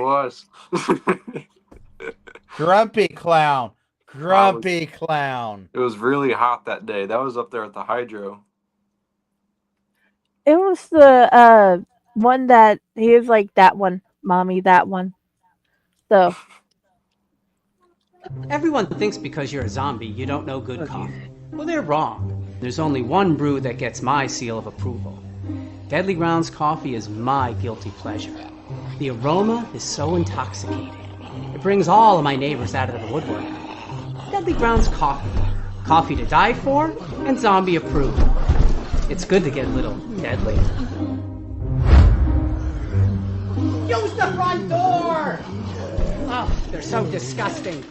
was. Grumpy clown. Grumpy It clown. was really hot that day. That was up there at the hydro. It was the one that he was like that one, mommy, that one. So Everyone thinks because you're a zombie, you don't know good coffee. Well, they're wrong. There's only one brew that gets my seal of approval. Deadly Grounds coffee is my guilty pleasure. The aroma is so intoxicating. It brings all of my neighbors out of the woodwork. Deadly Grounds coffee. Coffee to die for and zombie approved. It's good to get a little deadly. Use the front door! Oh, they're so disgusting.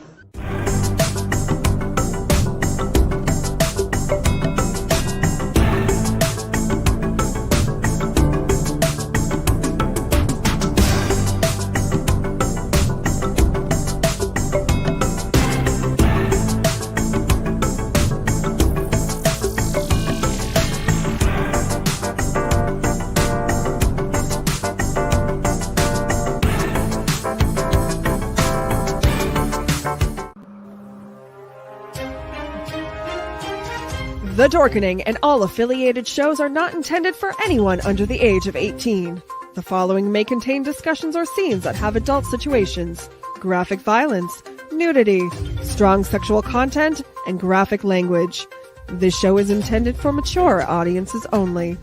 The Dorkening and all affiliated shows are not intended for anyone under the age of 18. The following may contain discussions or scenes that have adult situations, graphic violence, nudity, strong sexual content, and graphic language. This show is intended for mature audiences only.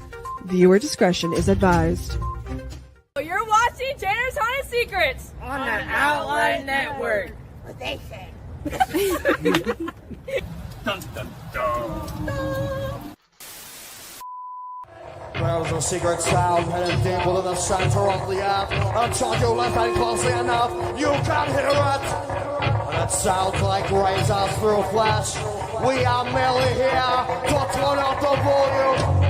Viewer discretion is advised. You're watching Tanner's Haunted Secrets on the Outline Network. What they say. Dun, dun, dun. There's a secret sound hidden deep within the center of the earth. Until you listen closely enough, you can hear it. And it sounds like razors through flesh. We are merely here to turn up the volume.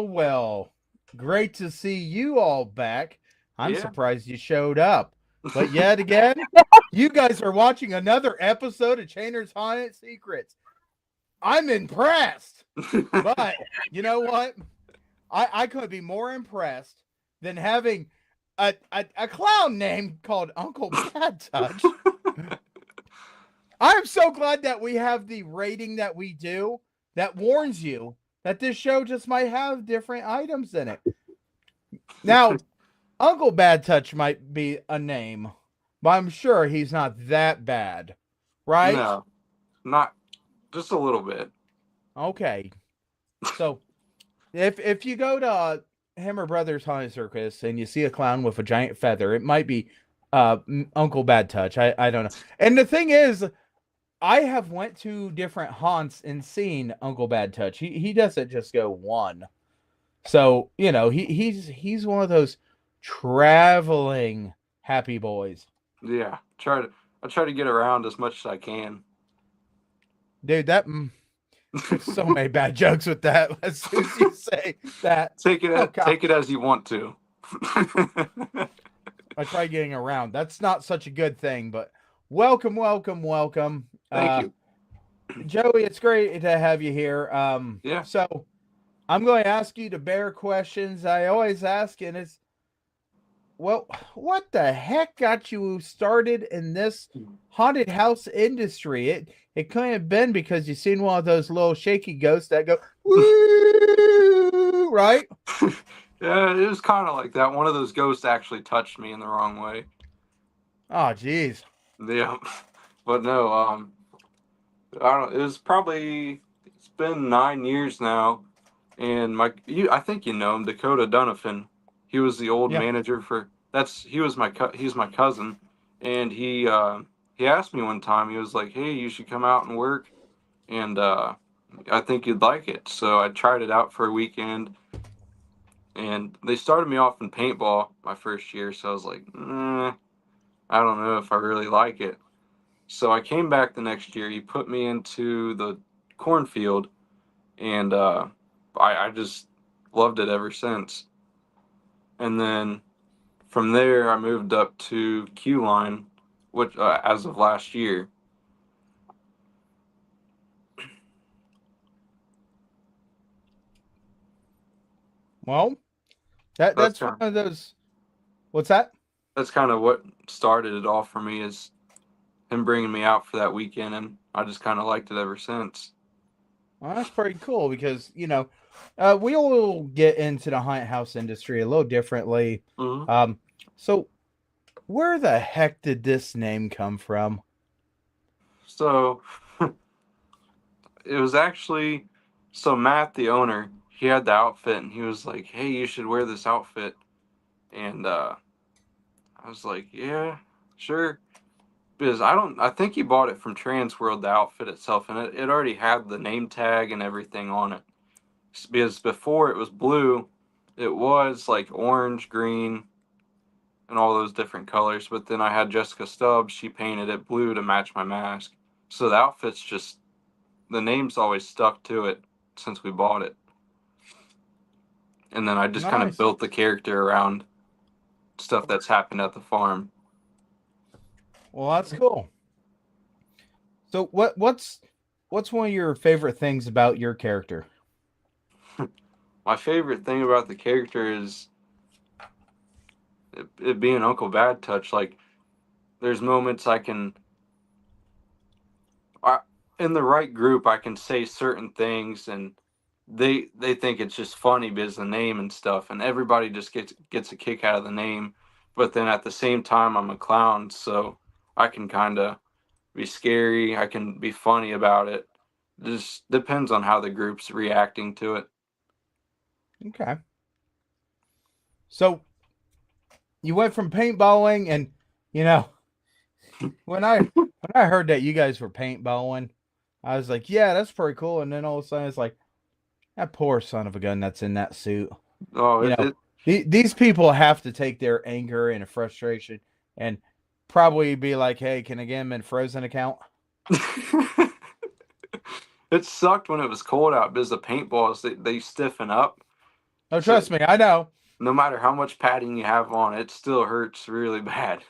Well. Great to see you all back. I'm surprised you showed up. But yet again, you guys are watching another episode of Tanner's Haunted Secrets. I'm impressed. But you know what? I couldn't be more impressed than having a clown name called Uncle Bad Touch. I'm so glad that we have the rating that we do that warns you that this show just might have different items in it. Now, Uncle Bad Touch might be a name, but I'm sure he's not that bad, right? No, not just a little bit. Okay. So, if you go to Hammer Brothers Haunted Circus and you see a clown with a giant feather, it might be Uncle Bad Touch. I don't know. And the thing is, I have went to different haunts and seen Uncle Bad Touch. He doesn't just go one. So, you know, he's one of those traveling happy boys. Yeah, I try to get around as much as I can. Dude, that so many bad jokes with that. As soon as you say that, take it as you want to. I try getting around. That's not such a good thing, but welcome. Thank you, Joey. It's great to have you here. Yeah. So I'm going to ask you the bear questions I always ask, and it's, well, what the heck got you started in this haunted house industry? It couldn't have been because you seen one of those little shaky ghosts that go, woo, right? Yeah, it was kind of like that. One of those ghosts actually touched me in the wrong way. Oh, geez. Yeah, but no, I don't. It's been 9 years now, and I think you know him, Dakota Donovan. He was the old manager for. He's my cousin, and he asked me one time. He was like, "Hey, you should come out and work, and I think you'd like it." So I tried it out for a weekend, and they started me off in paintball my first year. So I was like, I don't know if I really like it. So I came back the next year. He put me into the Cornfield, and I just loved it ever since. And then from there, I moved up to Q line, which as of last year. Well, that's one of those. What's that? That's kind of what started it all for me, is him bringing me out for that weekend, and I just kind of liked it ever since. Well, that's pretty cool because, we all get into the haunted house industry a little differently. Mm-hmm. So where the heck did this name come from? So it was actually, so Matt, the owner, he had the outfit, and he was like, "Hey, you should wear this outfit." And I was like, "Yeah, sure." Because I think he bought it from Transworld, the outfit itself, and it already had the name tag and everything on it. Because before it was blue, it was like orange, green, and all those different colors. But then I had Jessica Stubbs, she painted it blue to match my mask. So the outfit's just, the name's always stuck to it since we bought it. And then I just kind of Nice. built the character around stuff that's happened at the farm. Well, that's cool. So what's one of your favorite things about your character? My favorite thing about the character is it being Uncle Bad Touch. Like, there's moments in the right group, I can say certain things, and they think it's just funny because the name and stuff, and everybody just gets a kick out of the name. But then at the same time, I'm a clown, so I can kind of be scary. I can be funny about it. Just depends on how the group's reacting to it. Okay. So you went from paintballing, and when I heard that you guys were paintballing, I was like, yeah, that's pretty cool. And then all of a sudden it's like, that poor son of a gun that's in that suit. Oh, These people have to take their anger and frustration and probably be like, hey, can I get them in Frozen account? It sucked when it was cold out because the paintballs, they stiffen up. Oh, trust me, I know. No matter how much padding you have on, it still hurts really bad.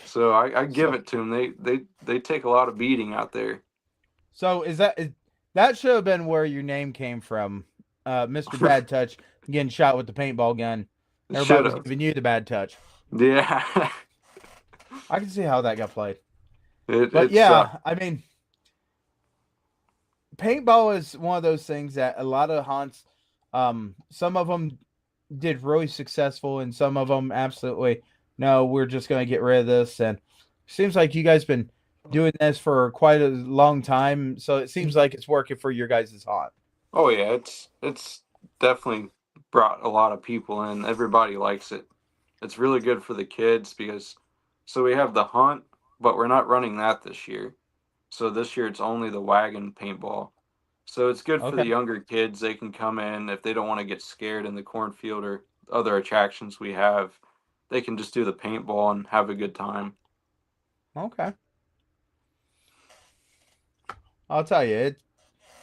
So I give it to them. They take a lot of beating out there. So that should have been where your name came from, Mr. Bad Touch getting shot with the paintball gun. Everybody was giving you the bad touch. Yeah. I can see how that got played. But yeah, I mean, paintball is one of those things that a lot of haunts, some of them did really successful, and some of them absolutely, no, we're just going to get rid of this. And it seems like you guys been doing this for quite a long time, so it seems like it's working for your guys' haunt. Oh yeah, it's definitely brought a lot of people in. Everybody likes it. It's really good for the kids because, so we have the hunt, but we're not running that this year. So this year it's only the wagon paintball. So it's good for the younger kids. They can come in if they don't want to get scared in the cornfield or other attractions we have. They can just do the paintball and have a good time. Okay. I'll tell you,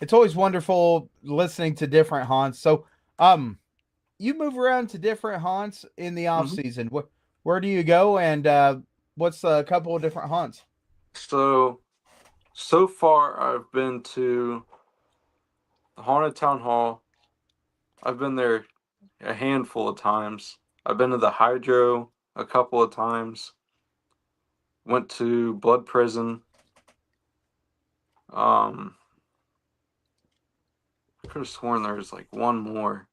it's always wonderful listening to different haunts. So, you move around to different haunts in the off season. Where do you go, and what's a couple of different haunts? So far I've been to the Haunted Town Hall. I've been there a handful of times. I've been to the Hydro a couple of times. Went to Blood Prison. I could have sworn there was like one more.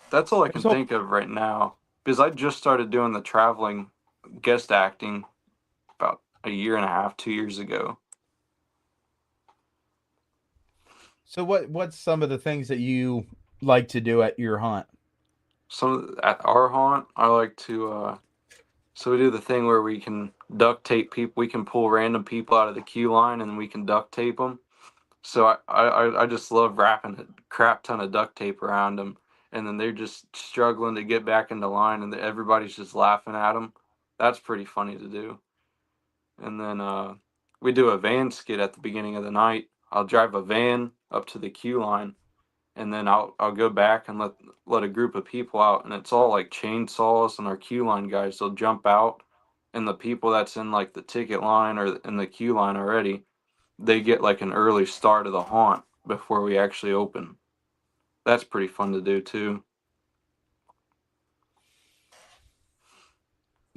That's all I can think of right now, because I just started doing the traveling guest acting about a year and a half, 2 years ago. So what's some of the things that you like to do at your haunt? At our haunt, I like to so we do the thing where we can duct tape people. We can pull random people out of the queue line and we can duct tape them. So I just love wrapping a crap ton of duct tape around them, and then they're just struggling to get back into line, and everybody's just laughing at them. That's pretty funny to do. And then we do a van skit at the beginning of the night. I'll drive a van up to the queue line, and then I'll go back and let a group of people out, and it's all like chainsaws, and our queue line guys, they'll jump out, and the people that's in like the ticket line or in the queue line already, they get like an early start of the haunt before we actually open. That's pretty fun to do too.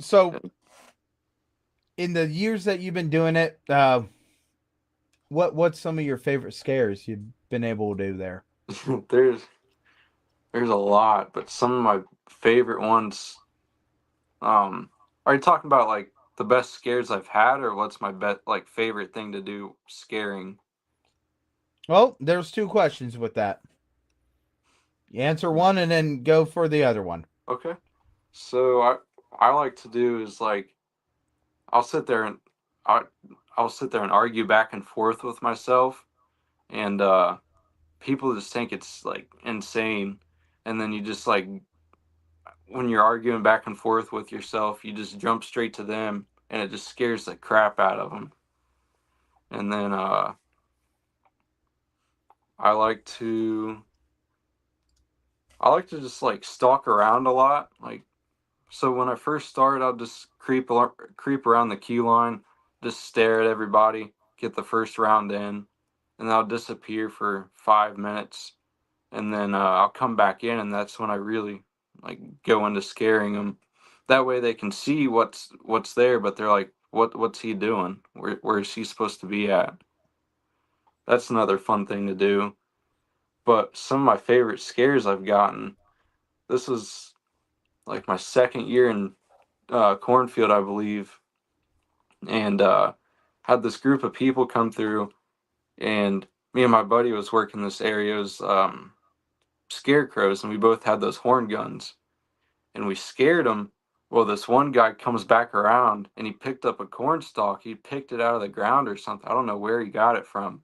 So, in the years that you've been doing it, what's some of your favorite scares you've been able to do there? there's a lot, but some of my favorite ones. Are you talking about like the best scares I've had, or what's my favorite thing to do scaring? Well, there's two questions with that. You answer one and then go for the other one. Okay. So I like to do is like I'll sit there and I'll sit there and argue back and forth with myself, and people just think it's like insane, and then you just like when you're arguing back and forth with yourself, you just jump straight to them, and it just scares the crap out of them. And then I like to just like stalk around a lot. Like, so when I first start, I'll just creep around the queue line, just stare at everybody, get the first round in, and I'll disappear for 5 minutes, and then I'll come back in, and that's when I really like go into scaring them. That way they can see what's there, but they're like, what's he doing? Where is he supposed to be at? That's another fun thing to do. But some of my favorite scares I've gotten, this was like my second year in Cornfield, I believe, and had this group of people come through, and me and my buddy was working this area. It was scarecrows, and we both had those horn guns, and we scared them. Well, this one guy comes back around, and he picked up a corn stalk. He picked it out of the ground or something. I don't know where he got it from,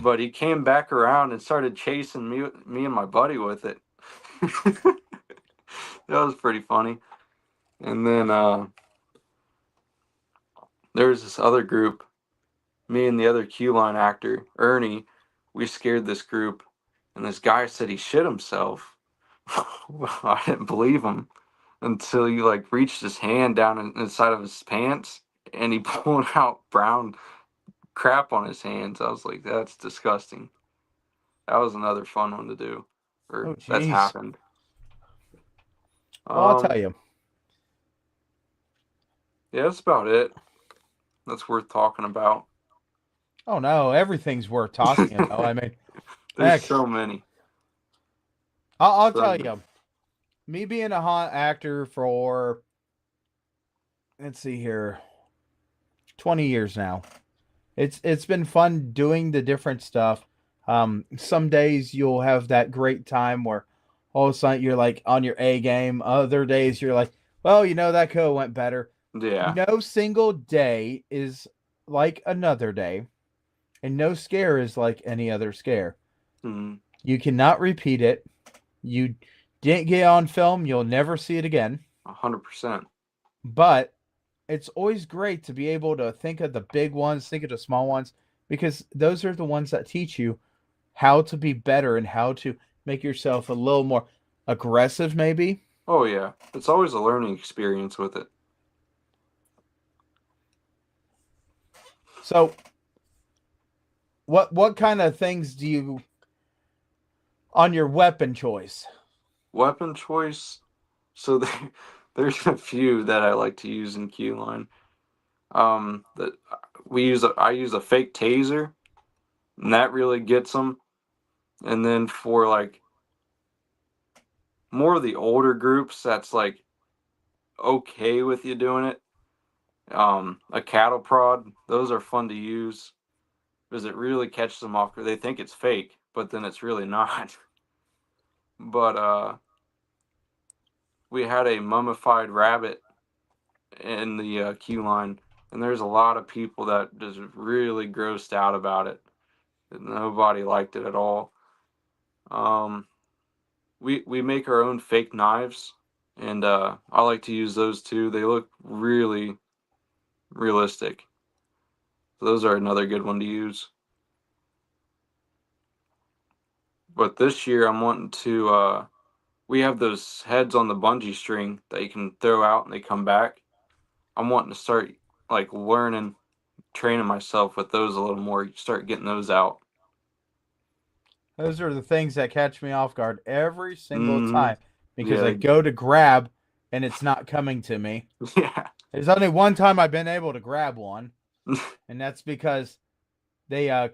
but he came back around and started chasing me and my buddy with it. That was pretty funny. And then there was this other group, me and the other queue line actor, Ernie. We scared this group, and this guy said he shit himself. I didn't believe him until he like reached his hand down inside of his pants, and he pulled out brown crap on his hands. I was like, that's disgusting. That was another fun one to do. Or that's happened. Well, I'll tell you. Yeah, that's about it. That's worth talking about. Oh no, everything's worth talking about. I mean, there's so many. I'll tell you. Me being a haunt actor for, let's see here, 20 years now. It's been fun doing the different stuff. Some days you'll have that great time where all of a sudden you're like on your A game. Other days you're like, well, that could have went better. Yeah. No single day is like another day, and no scare is like any other scare. Mm-hmm. You cannot repeat it. You didn't get on film, you'll never see it again. 100%. But it's always great to be able to think of the big ones, think of the small ones, because those are the ones that teach you how to be better and how to make yourself a little more aggressive, maybe. Oh, yeah. It's always a learning experience with it. So, what kind of things do you on your weapon choice? Weapon choice? So there's a few that I like to use in queue line. That I use a fake taser, and that really gets them. And then for like more of the older groups, that's like okay with you doing it. A cattle prod, those are fun to use because it really catches them off. They think it's fake, but then it's really not. But we had a mummified rabbit in the queue line, and there's a lot of people that just really grossed out about it. Nobody liked it at all. We make our own fake knives, and I like to use those too. They look really realistic. So those are another good one to use. But this year I'm wanting to. We have those heads on the bungee string that you can throw out and they come back. I'm wanting to start like learning, training myself with those a little more. Start getting those out. Those are the things that catch me off guard every single Mhm. time because Yeah. I go to grab and it's not coming to me. Yeah. There's only one time I've been able to grab one, and that's because they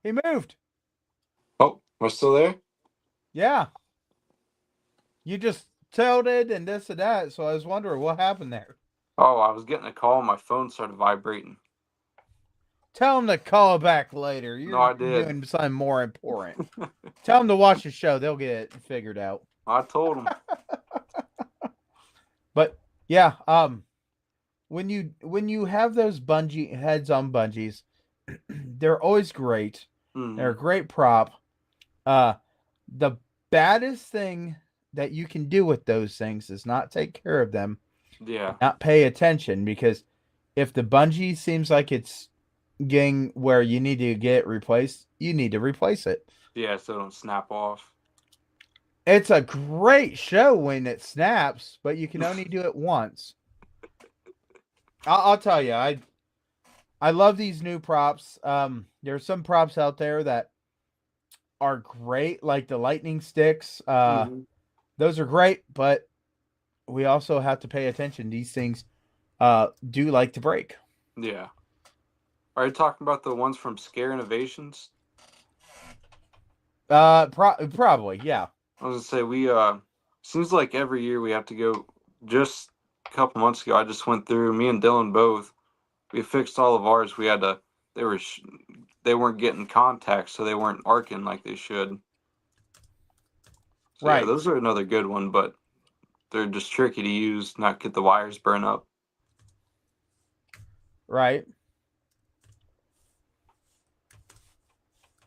he moved. Oh, am I still there? Yeah. You just tilted and this and that, so I was wondering what happened there. Oh, I was getting a call. My phone started vibrating. Tell him to call back later. You're No, I did. doing something more important. Tell them to watch the show. They'll get it figured out. I told him. But yeah, when you have those bungee heads on bungees, they're always great. They're a great prop. The baddest thing that you can do with those things is not take care of them. Yeah. Not pay attention, because if the bungee seems like it's getting where you need to get it replaced, you need to replace it. Yeah, so it don't snap off. It's a great show when it snaps, but you can only do it once. I'll tell you, I love these new props. There's some props out there that are great, like the lightning sticks. Those are great, but we also have to pay attention. These things do like to break. Yeah. Are you talking about the ones from Scare Innovations? Probably, yeah. I was gonna say we seems like every year we have to go. Just a couple months ago, I just went through. Me and Dylan both. We fixed all of ours. We had to. They weren't getting contacts, so they weren't arcing like they should. So, Right. Yeah, those are another good one, but they're just tricky to use. Not get the wires burn up. Right.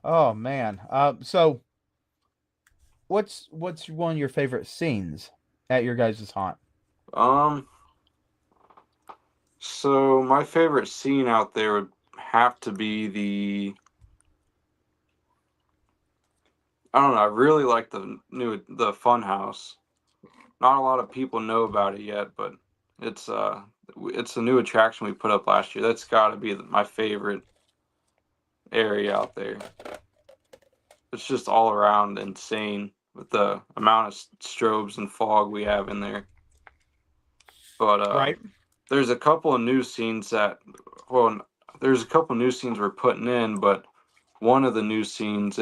Oh man. So what's one of your favorite scenes at your guys' haunt? So my favorite scene out there would have to be I don't know, I really like the Funhouse. Not a lot of people know about it yet, but it's a new attraction we put up last year. That's got to be my favorite area out there. It's just all around insane with the amount of strobes and fog we have in there. But Right. there's a couple of new scenes there's a couple new scenes we're putting in, but one of the new scenes,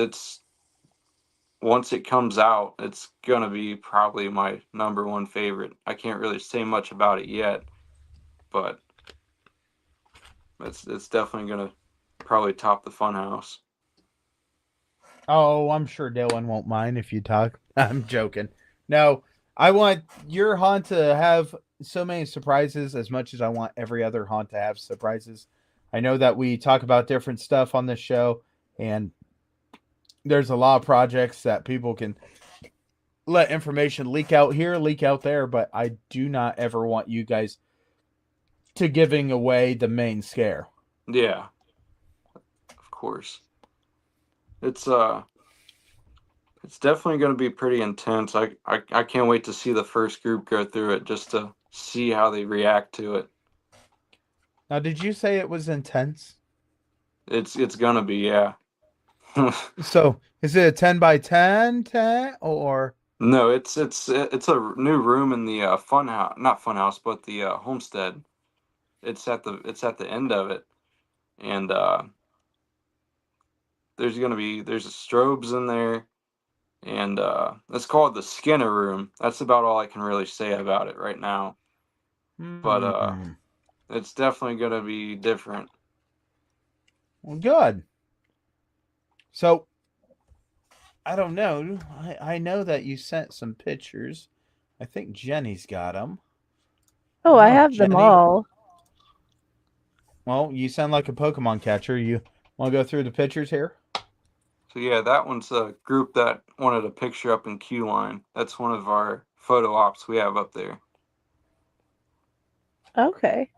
once it comes out, it's gonna be probably my number one favorite. I can't really say much about it yet, but it's definitely gonna probably top the Funhouse. Oh, I'm sure Dylan won't mind if you talk. I'm joking. No, I want your haunt to have so many surprises as much as I want every other haunt to have surprises. I know that we talk about different stuff on this show, and there's a lot of projects that people can let information leak out here, leak out there, but I do not ever want you guys to giving away the main scare. Yeah, of course. It's definitely going to be pretty intense. I can't wait to see the first group go through it just to see how they react to it. Now, did you say it was intense? It's gonna be, yeah. So, is it a 10 by 10 or? No, it's a new room in the Funhouse, not Funhouse, but the Homestead. It's at the end of it, and there's strobes in there, and it's called the Skinner Room. That's about all I can really say about it right now. But it's definitely gonna be different. Well, good. So, I don't know. I know that you sent some pictures. I think Jenny's got them. Oh, I have them all. Well, you sound like a Pokemon catcher. You want to go through the pictures here? So yeah, that one's a group that wanted a picture up in Q Line. That's one of our photo ops we have up there. Okay.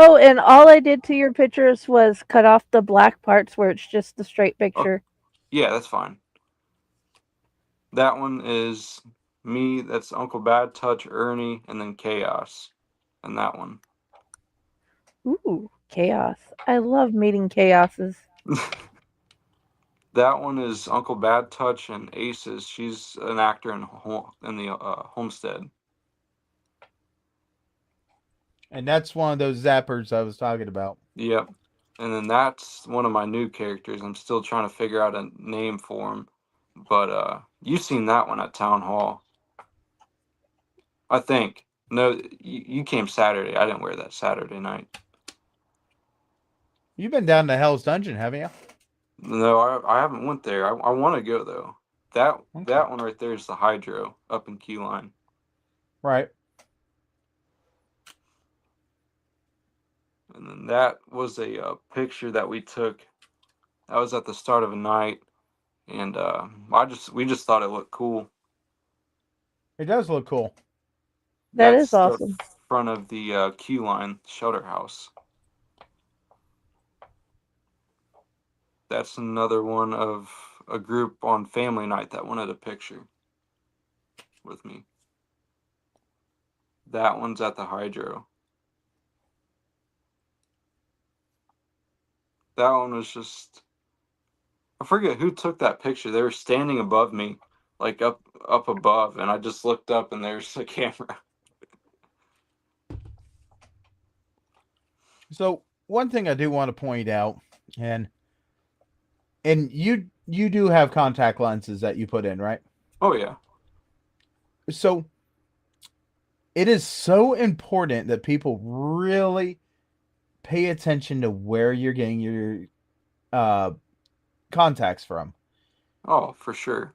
Oh, and all I did to your pictures was cut off the black parts where it's just the straight picture. Yeah, that's fine. That one is me. That's Uncle Bad Touch, Ernie, and then Chaos. And that one. Ooh, chaos. I love meeting chaoses. That one is Uncle Bad Touch and Aces. She's an actor in the Homestead. And that's one of those zappers I was talking about. Yep. And then that's one of my new characters. I'm still trying to figure out a name for him. But you've seen that one at Town Hall. I think. No, you came Saturday. I didn't wear that Saturday night. You've been down to Hell's Dungeon, haven't you? No, I haven't went there. I want to go though. That one right there is the Hydro up in Key Line. Right. And then that was a picture that we took. That was at the start of a night, and we just thought it looked cool. It does look cool. That's That's awesome. the front of the Q Line shelter house. That's another one of a group on family night that wanted a picture with me. That one's at the Hydro. That one was just, I forget who took that picture. They were standing above me, like up above, and I just looked up and there's the camera. So one thing I do want to point out, and you do have contact lenses that you put in, right? Oh yeah. So it is so important that people really pay attention to where you're getting your contacts from. Oh, for sure.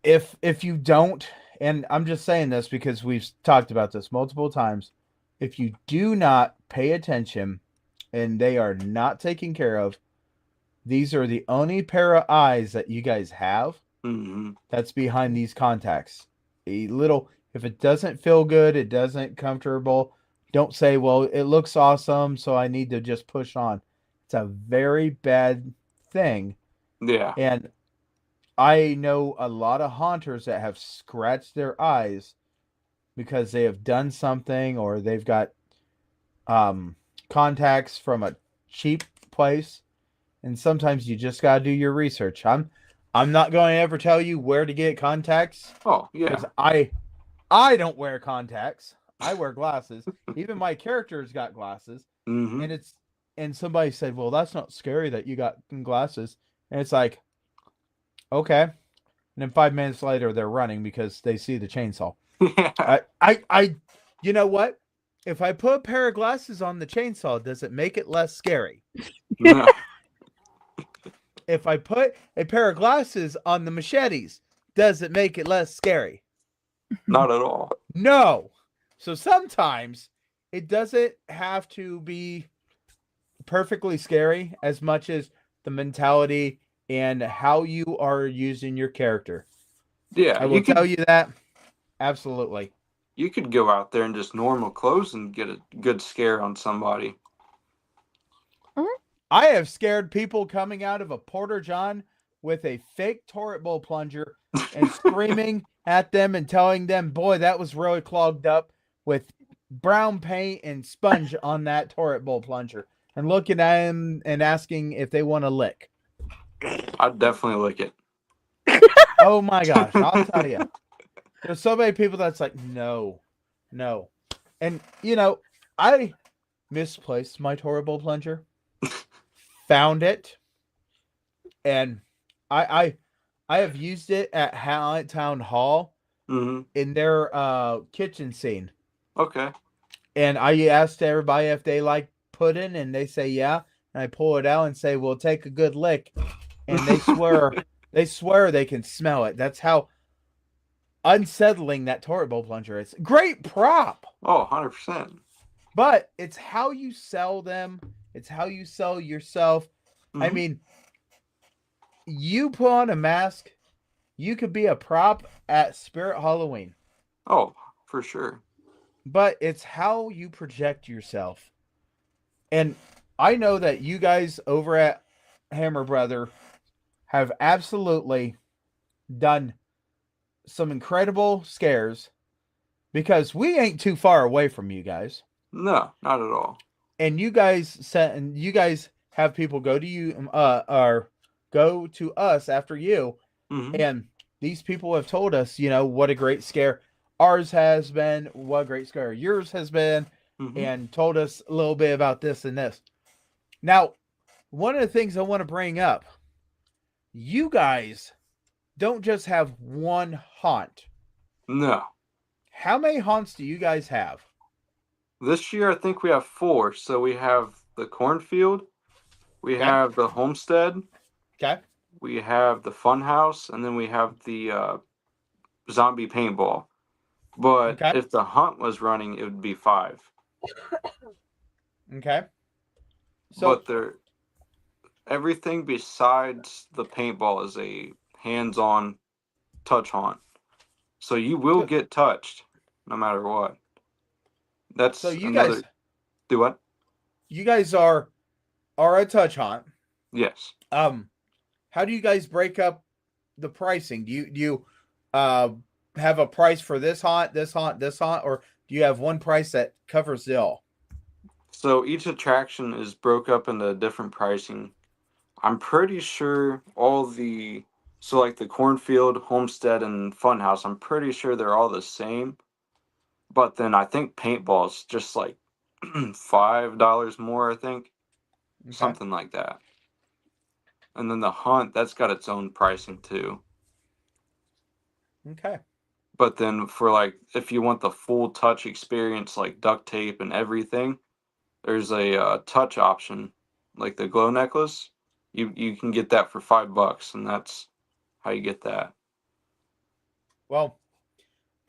If you don't, and I'm just saying this because we've talked about this multiple times, if you do not pay attention and they are not taken care of, these are the only pair of eyes that you guys have. Mm-hmm. That's behind these contacts. If it doesn't feel good, it doesn't comfortable, don't say, well, it looks awesome, so I need to just push on. It's a very bad thing. Yeah. And I know a lot of haunters that have scratched their eyes because they have done something, or they've got contacts from a cheap place. And sometimes you just got to do your research. I'm not going to ever tell you where to get contacts. Oh, yeah. Because I don't wear contacts. I wear glasses. Even my character's got glasses. Mm-hmm. And somebody said, well, that's not scary that you got glasses. And it's like, okay. And then 5 minutes later, they're running because they see the chainsaw. Yeah. You know what? If I put a pair of glasses on the chainsaw, does it make it less scary? No. If I put a pair of glasses on the machetes, does it make it less scary? Not at all. No. So sometimes it doesn't have to be perfectly scary as much as the mentality and how you are using your character. Yeah. I will tell you that. Absolutely. You could go out there in just normal clothes and get a good scare on somebody. I have scared people coming out of a Porter John with a fake toilet bowl plunger and screaming at them and telling them, boy, that was really clogged up with brown paint and sponge on that toilet bowl plunger, and looking at them and asking if they want to lick. I'd definitely lick it. Oh my gosh, I'll tell you. There's so many people that's like, no. And, I misplaced my toilet bowl plunger. Found it, and I have used it at Town Hall in their kitchen scene. Okay. And I asked everybody if they like pudding, and they say yeah. And I pull it out and say, "Well, take a good lick," and they swear they can smell it. That's how unsettling that toilet bowl plunger is. Great prop. Oh, 100%. But it's how you sell them. It's how you sell yourself. Mm-hmm. I mean, you put on a mask, you could be a prop at Spirit Halloween. Oh, for sure. But it's how you project yourself. And I know that you guys over at Hammer Brother have absolutely done some incredible scares because we ain't too far away from you guys. No, not at all. And you guys have people go to you or go to us after you. Hmm. And these people have told us, what a great scare ours has been, what a great scare yours has been, and told us a little bit about this and this. Now, one of the things I want to bring up, you guys don't just have one haunt. No. How many haunts do you guys have? This year, I think we have 4. So we have the Cornfield, we have the Homestead, Okay. we have the Funhouse, and then we have the Zombie Paintball. But Okay. if the hunt was running, it would be 5. Okay. So, But everything besides the paintball is a hands-on touch haunt. So you will get touched no matter what. That's so you another... guys Do what? You guys are a touch haunt. Yes. How do you guys break up the pricing? Do you have a price for this haunt, or do you have one price that covers it all? So each attraction is broke up into different pricing. I'm pretty sure like the Cornfield, Homestead, and Funhouse, I'm pretty sure they're all the same. But then I think paintball's just like $5 more, I think. Okay. Something like that. And then the hunt, that's got its own pricing too. Okay. But then for like, if you want the full touch experience, like duct tape and everything, there's a touch option, like the glow necklace. You can get that for $5, and that's how you get that. Well,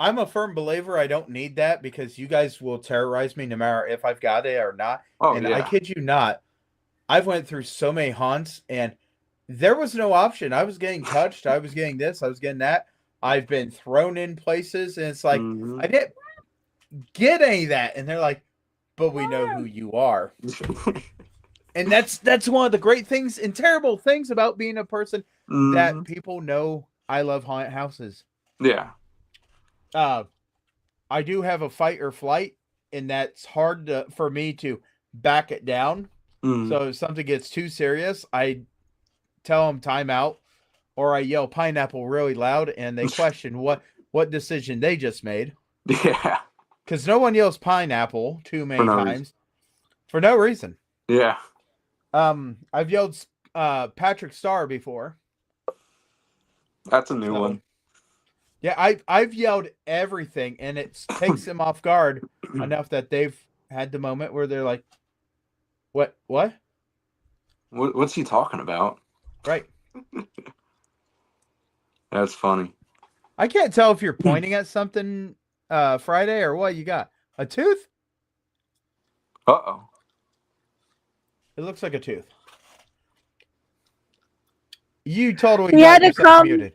I'm a firm believer I don't need that because you guys will terrorize me no matter if I've got it or not. Oh, and yeah. I kid you not, I've went through so many haunts and there was no option. I was getting touched. I was getting this. I was getting that. I've been thrown in places, and it's like, I didn't get any of that. And they're like, but we know who you are. And that's one of the great things and terrible things about being a person that people know I love haunted houses. Yeah. I do have a fight or flight, and that's hard for me to back it down. So if something gets too serious, I tell them time out, or I yell pineapple really loud, and they question what decision they just made. Yeah. Because no one yells pineapple too many times for no reason. Yeah. I've yelled Patrick Star before. That's a new one. Yeah, I've yelled everything, and it takes them off guard enough that they've had the moment where they're like, What? What's he talking about? Right. That's funny. I can't tell if you're pointing at something Friday or what you got. A tooth? Uh-oh. It looks like a tooth. You totally He got had to yourself come. muted.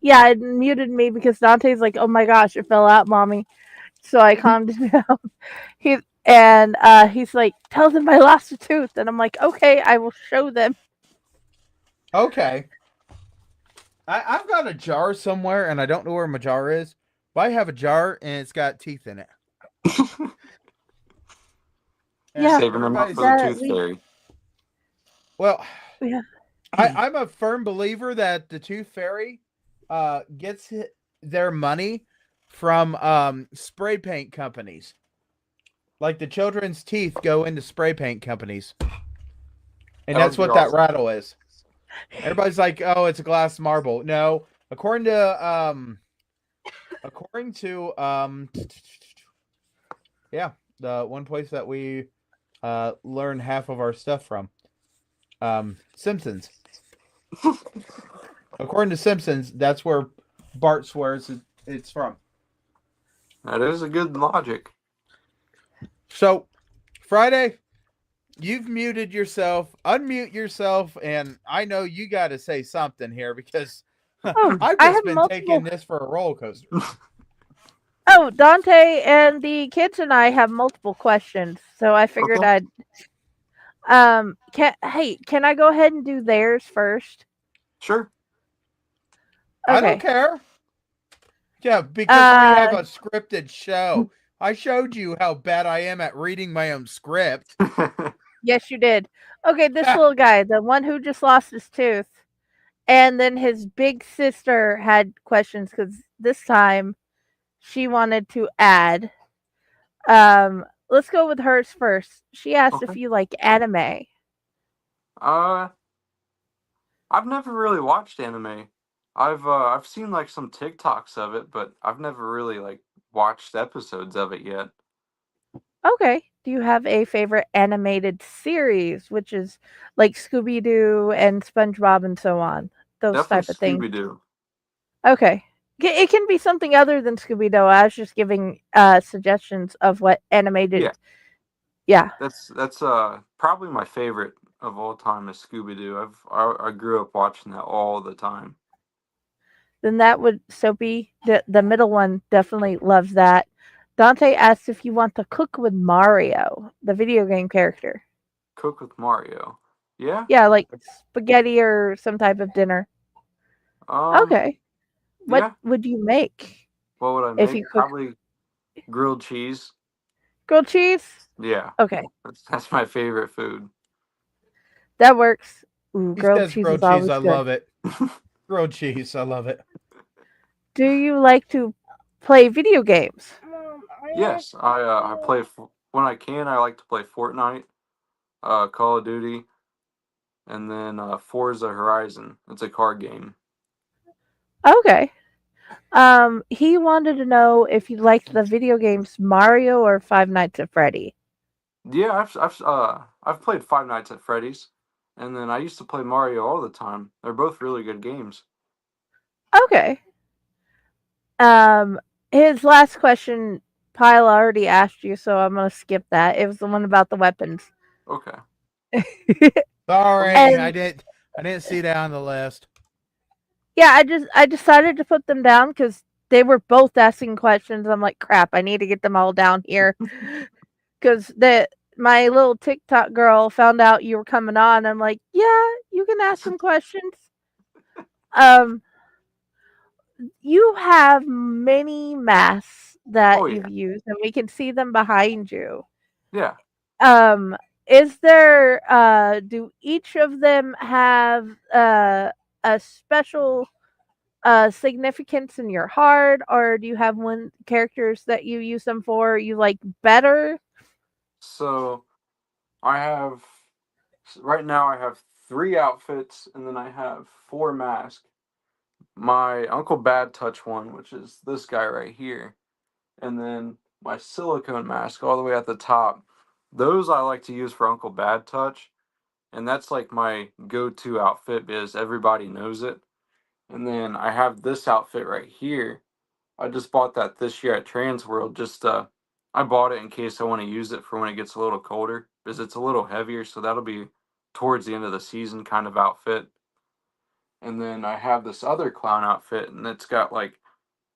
Yeah, it muted me because Dante's like, "Oh my gosh, it fell out, mommy." So I calmed him down. He's like, "Tell them I lost a tooth," and I'm like, "Okay, I will show them." Okay. I've got a jar somewhere, and I don't know where my jar is. But I have a jar, and it's got teeth in it. Yeah, Saving them up for the tooth fairy. Well, yeah. I'm a firm believer that the tooth fairy gets their money from spray paint companies. Like the children's teeth go into spray paint companies. And that's what that rattle is. Everybody's like, "Oh, it's a glass marble." No, according to the one place that we learn half of our stuff from, Simpsons. According to Simpsons, that's where Bart swears it's from. That is a good logic. So, Friday, you've muted yourself. Unmute yourself, and I know you got to say something here because I've just been taking this for a roller coaster. Oh, Dante and the kids and I have multiple questions, so I figured I'd Can I go ahead and do theirs first? Sure. I don't Okay. care. Yeah, because we have a scripted show. I showed you how bad I am at reading my own script. Yes, you did. Okay, this little guy, the one who just lost his tooth, and then his big sister had questions because this time she wanted to add. Let's go with hers first. She asked if Okay. you like anime. Uh, I've never really watched anime. I've seen like some TikToks of it, but I've never really like watched episodes of it yet. Okay. Do you have a favorite animated series, which is like Scooby Doo and SpongeBob and so on? Those type of Definitely things. Scooby Doo. Okay. It can be something other than Scooby Doo. I was just giving suggestions of what animated. Yeah, Yeah. that's probably my favorite of all time is Scooby Doo. I grew up watching that all the time. Then that would Soapy, the middle one, definitely loves that. Dante asks if you want to cook with Mario, the video game character. Cook with Mario. Yeah. Yeah, like spaghetti or some type of dinner. Um. Okay. What Yeah. would you make What would I if make? you cook Probably grilled cheese. grilled cheese? Yeah. Okay, That's my favorite food. that works. Ooh, He grilled says cheese is grilled cheese. always I good. love it. Grilled cheese. I love it. Do you like to play video games? Yes, I play when I can. I like to play Fortnite, Call of Duty, and then Forza Horizon. It's a card game. Okay. He wanted to know if you liked the video games Mario or Five Nights at Freddy. Yeah, I've played Five Nights at Freddy's, and then I used to play Mario all the time. They're both really good games. Okay. His last question, Pyle already asked you, so I'm gonna skip that. It was the one about the weapons. Okay. Sorry, And I didn't see that on the list. yeah, I decided to put them down because they were both asking questions. I'm like, crap, I need to get them all down here because my little TikTok girl found out you were coming on. I'm like, yeah, you can ask some questions. Um, you have many masks Oh that yeah, you've used, and we can see them behind you. yeah. Um, is there do each of them have a special significance in your heart, or do you have one characters that you use them for you like better? So I have right now I have 3 outfits, and then I have 4 masks. My Uncle Bad Touch one, which is this guy right here, and then my silicone mask all the way at the top. Those I like to use for Uncle Bad Touch, and that's like my go-to outfit because everybody knows it. And then I have this outfit right here. I just bought that this year at Transworld. I bought it in case I want to use it for when it gets a little colder because it's a little heavier. So that'll be towards the end of the season kind of outfit. And then I have this other clown outfit, and it's got like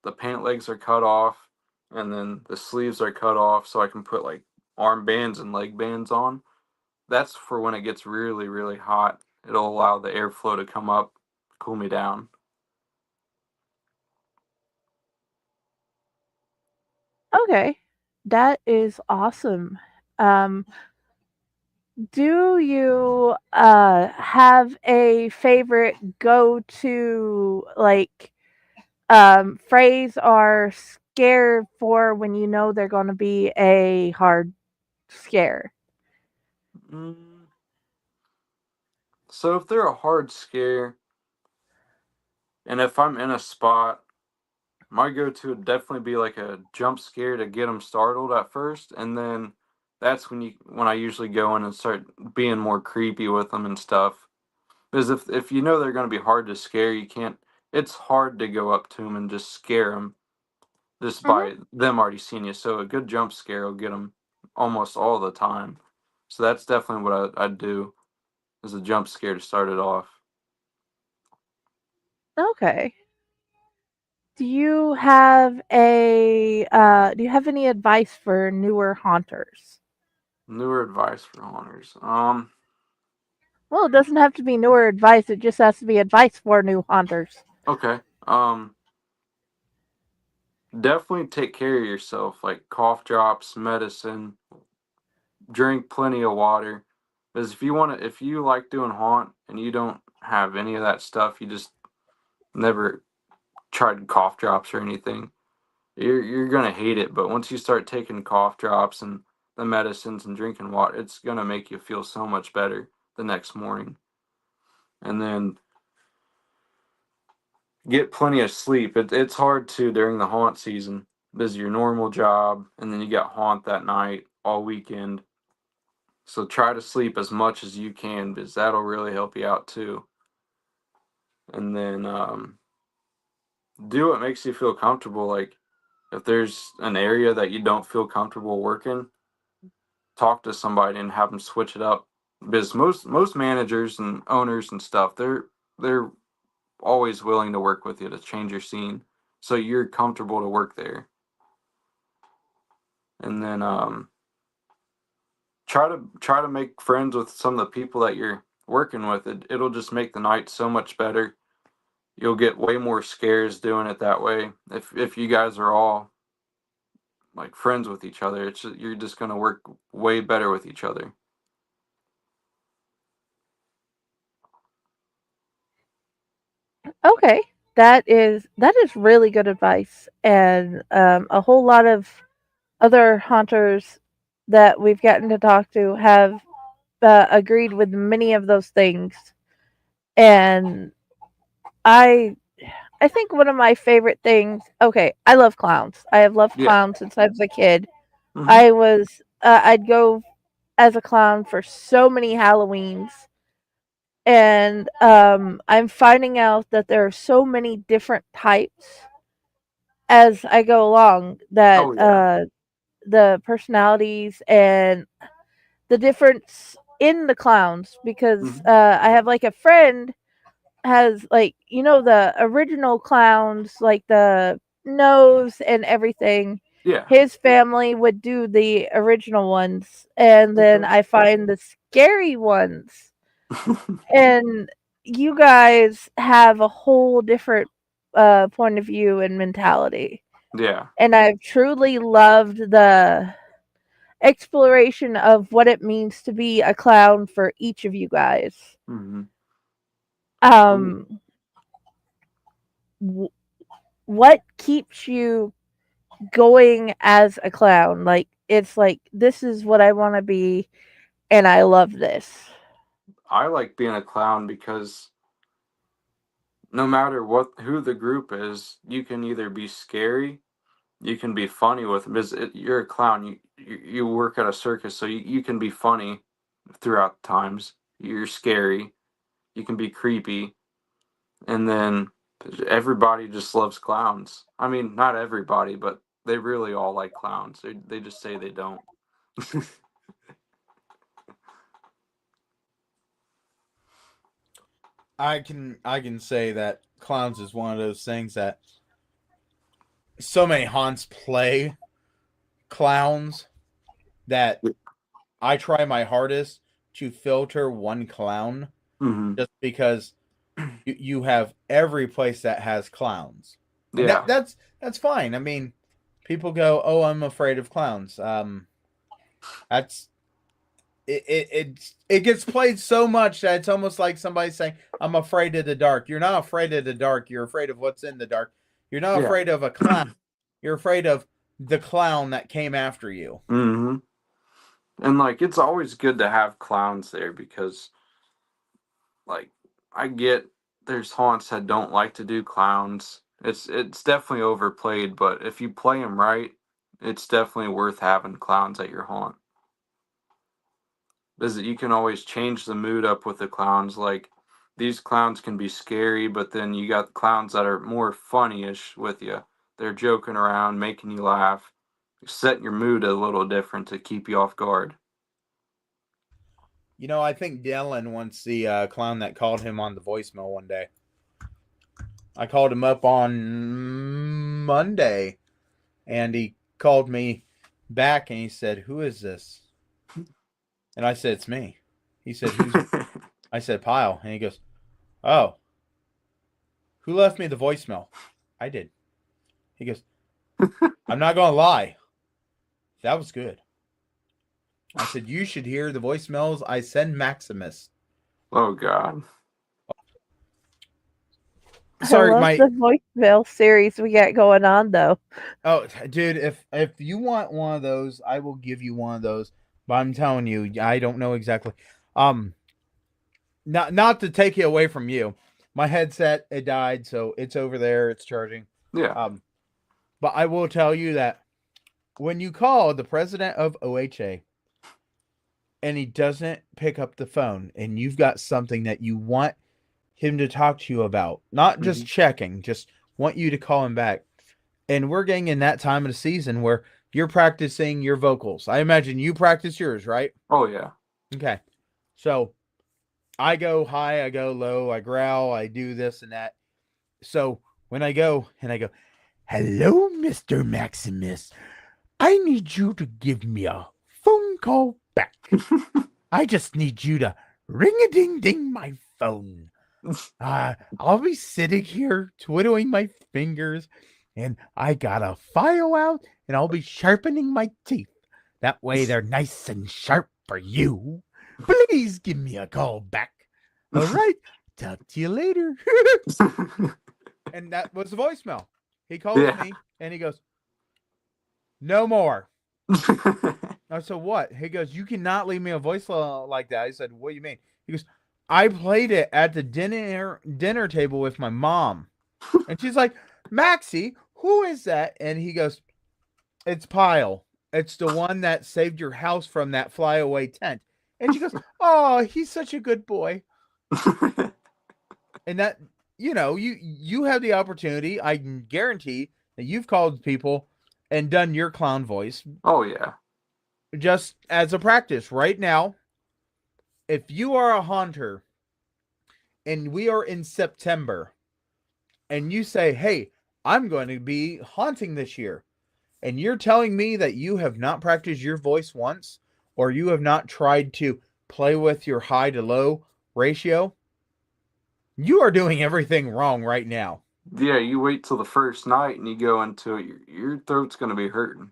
the pant legs are cut off, and then the sleeves are cut off, so I can put like armbands and leg bands on. That's for when it gets really, really hot. It'll allow the airflow to come up, cool me down. Okay, that is awesome. Um, do you have a favorite go to like phrase or scare for when you know they're going to be a hard scare? Mm. So if they're a hard scare, and if I'm in a spot, my go-to would definitely be like a jump scare to get them startled at first, and then that's when I usually go in and start being more creepy with them and stuff. Because if you know they're going to be hard to scare, you can't. It's hard to go up to them and just scare them just Hmm. by them already seeing you. So a good jump scare will get them almost all the time. So that's definitely what I'd do is a jump scare to start it off. Okay. Do you have any advice for newer haunters? Newer advice for haunters. Well, it doesn't have to be newer advice. It just has to be advice for new haunters. Okay. Definitely take care of yourself, like cough drops, medicine, drink plenty of water. Because if you like doing haunt and you don't have any of that stuff, you just never tried cough drops or anything, you're gonna hate it. But once you start taking cough drops and the medicines and drinking water, it's gonna make you feel so much better the next morning. And then get plenty of sleep. It's hard to during the haunt season because your normal job, and then you got haunt that night all weekend. So try to sleep as much as you can because that'll really help you out too. And then do what makes you feel comfortable. Like if there's an area that you don't feel comfortable working, talk to somebody and have them switch it up. Because most managers and owners and stuff, they're always willing to work with you to change your scene so you're comfortable to work there. And then try to make friends with some of the people that you're working with. It'll just make the night so much better. You'll get way more scares doing it that way. If you guys are all like friends with each other, you're just gonna work way better with each other. Okay, that is really good advice, and a whole lot of other haunters that we've gotten to talk to have agreed with many of those things. And I I think one of my favorite things. Okay, I love clowns. I have loved Yeah. clowns since I was a kid. Mhm. I'd go as a clown for so many Halloweens, and I'm finding out that there are so many different types as I go along. That Oh yeah. the personalities and the difference in the clowns, because Mhm. I have like a friend has, like, the original clowns, like the nose and everything. Yeah. His family would do the original ones, and then Okay. I find the scary ones. And you guys have a whole different point of view and mentality. Yeah. And I've truly loved the exploration of what it means to be a clown for each of you guys. Mhm. Um, w- what keeps you going as a clown? Like, it's like, this is what I want to be, and I love this. I like being a clown because no matter who the group is, you can either be scary, you can be funny with them. Because you're a clown, you work at a circus, so you can be funny throughout the times. You're scary, you can be creepy, and then everybody just loves clowns. I mean, not everybody, but they really all like clowns. They just say they don't. I can say that clowns is one of those things that so many haunts play clowns that I try my hardest to filter one clown Hmm. just because you have every place that has clowns. And Yeah. that's fine. I mean, people go, "Oh, I'm afraid of clowns." That's it gets played so much that it's almost like somebody saying, "I'm afraid of the dark." You're not afraid of the dark. You're afraid of what's in the dark. You're not Yeah. afraid of a clown. You're afraid of the clown that came after you. Hmm. And like it's always good to have clowns there because like I get there's haunts that don't like to do clowns. It's definitely overplayed, but if you play them right, it's definitely worth having clowns at your haunt. Because you can always change the mood up with the clowns. Like these clowns can be scary, but then you got clowns that are more funny-ish with you. They're joking around, making you laugh, setting your mood a little different to keep you off guard. I think Dylan wants the clown that called him on the voicemail one day. I called him up on Monday, and he called me back, and he said, "Who is this?" And I said, "It's me." He said, "Who's?" I said, Pyle. And he goes, oh, who left me the voicemail? I did. He goes, I'm not going to lie. That was good. I said, you should hear the voicemails I send Maximus. Oh, God. Sorry, I love the voicemail series we got going on, though. Oh, dude, if you want one of those, I will give you one of those. But I'm telling you, I don't know exactly. Not to take it away from you. My headset, it died, so it's over there. It's charging. Yeah. But I will tell you that when you call the president of OHA and he doesn't pick up the phone and you've got something that you want him to talk to you about, not just checking, just want you to call him back. And we're getting in that time of the season where you're practicing your vocals. I imagine you practice yours, right? Oh, yeah. Okay. So I go high, I go low, I growl, I do this and that. So when I go, hello, Mr. Maximus. I need you to give me a phone call back. I just need you to ring-a-ding-ding my phone. I'll be sitting here twiddling my fingers, and I got a file out, and I'll be sharpening my teeth. That way they're nice and sharp for you. Please give me a call back. All right. Talk to you later. And that was the voicemail. He calls me, and he goes, no more. I said, what? He goes, you cannot leave me a voicemail like that. I said, what do you mean? He goes, I played it at the dinner table with my mom. And she's like, Maxie, who is that? And he goes, it's Pyle. It's the one that saved your house from that flyaway tent. And she goes, oh, he's such a good boy. And that, you have the opportunity. I can guarantee that you've called people and done your clown voice. Oh, yeah. Just as a practice right now. If you are a haunter and we are in September and you say, hey, I'm going to be haunting this year, and you're telling me that you have not practiced your voice once, or you have not tried to play with your high to low ratio, you are doing everything wrong right now. Yeah, you wait till the first night and you go into it, your throat's going to be hurting.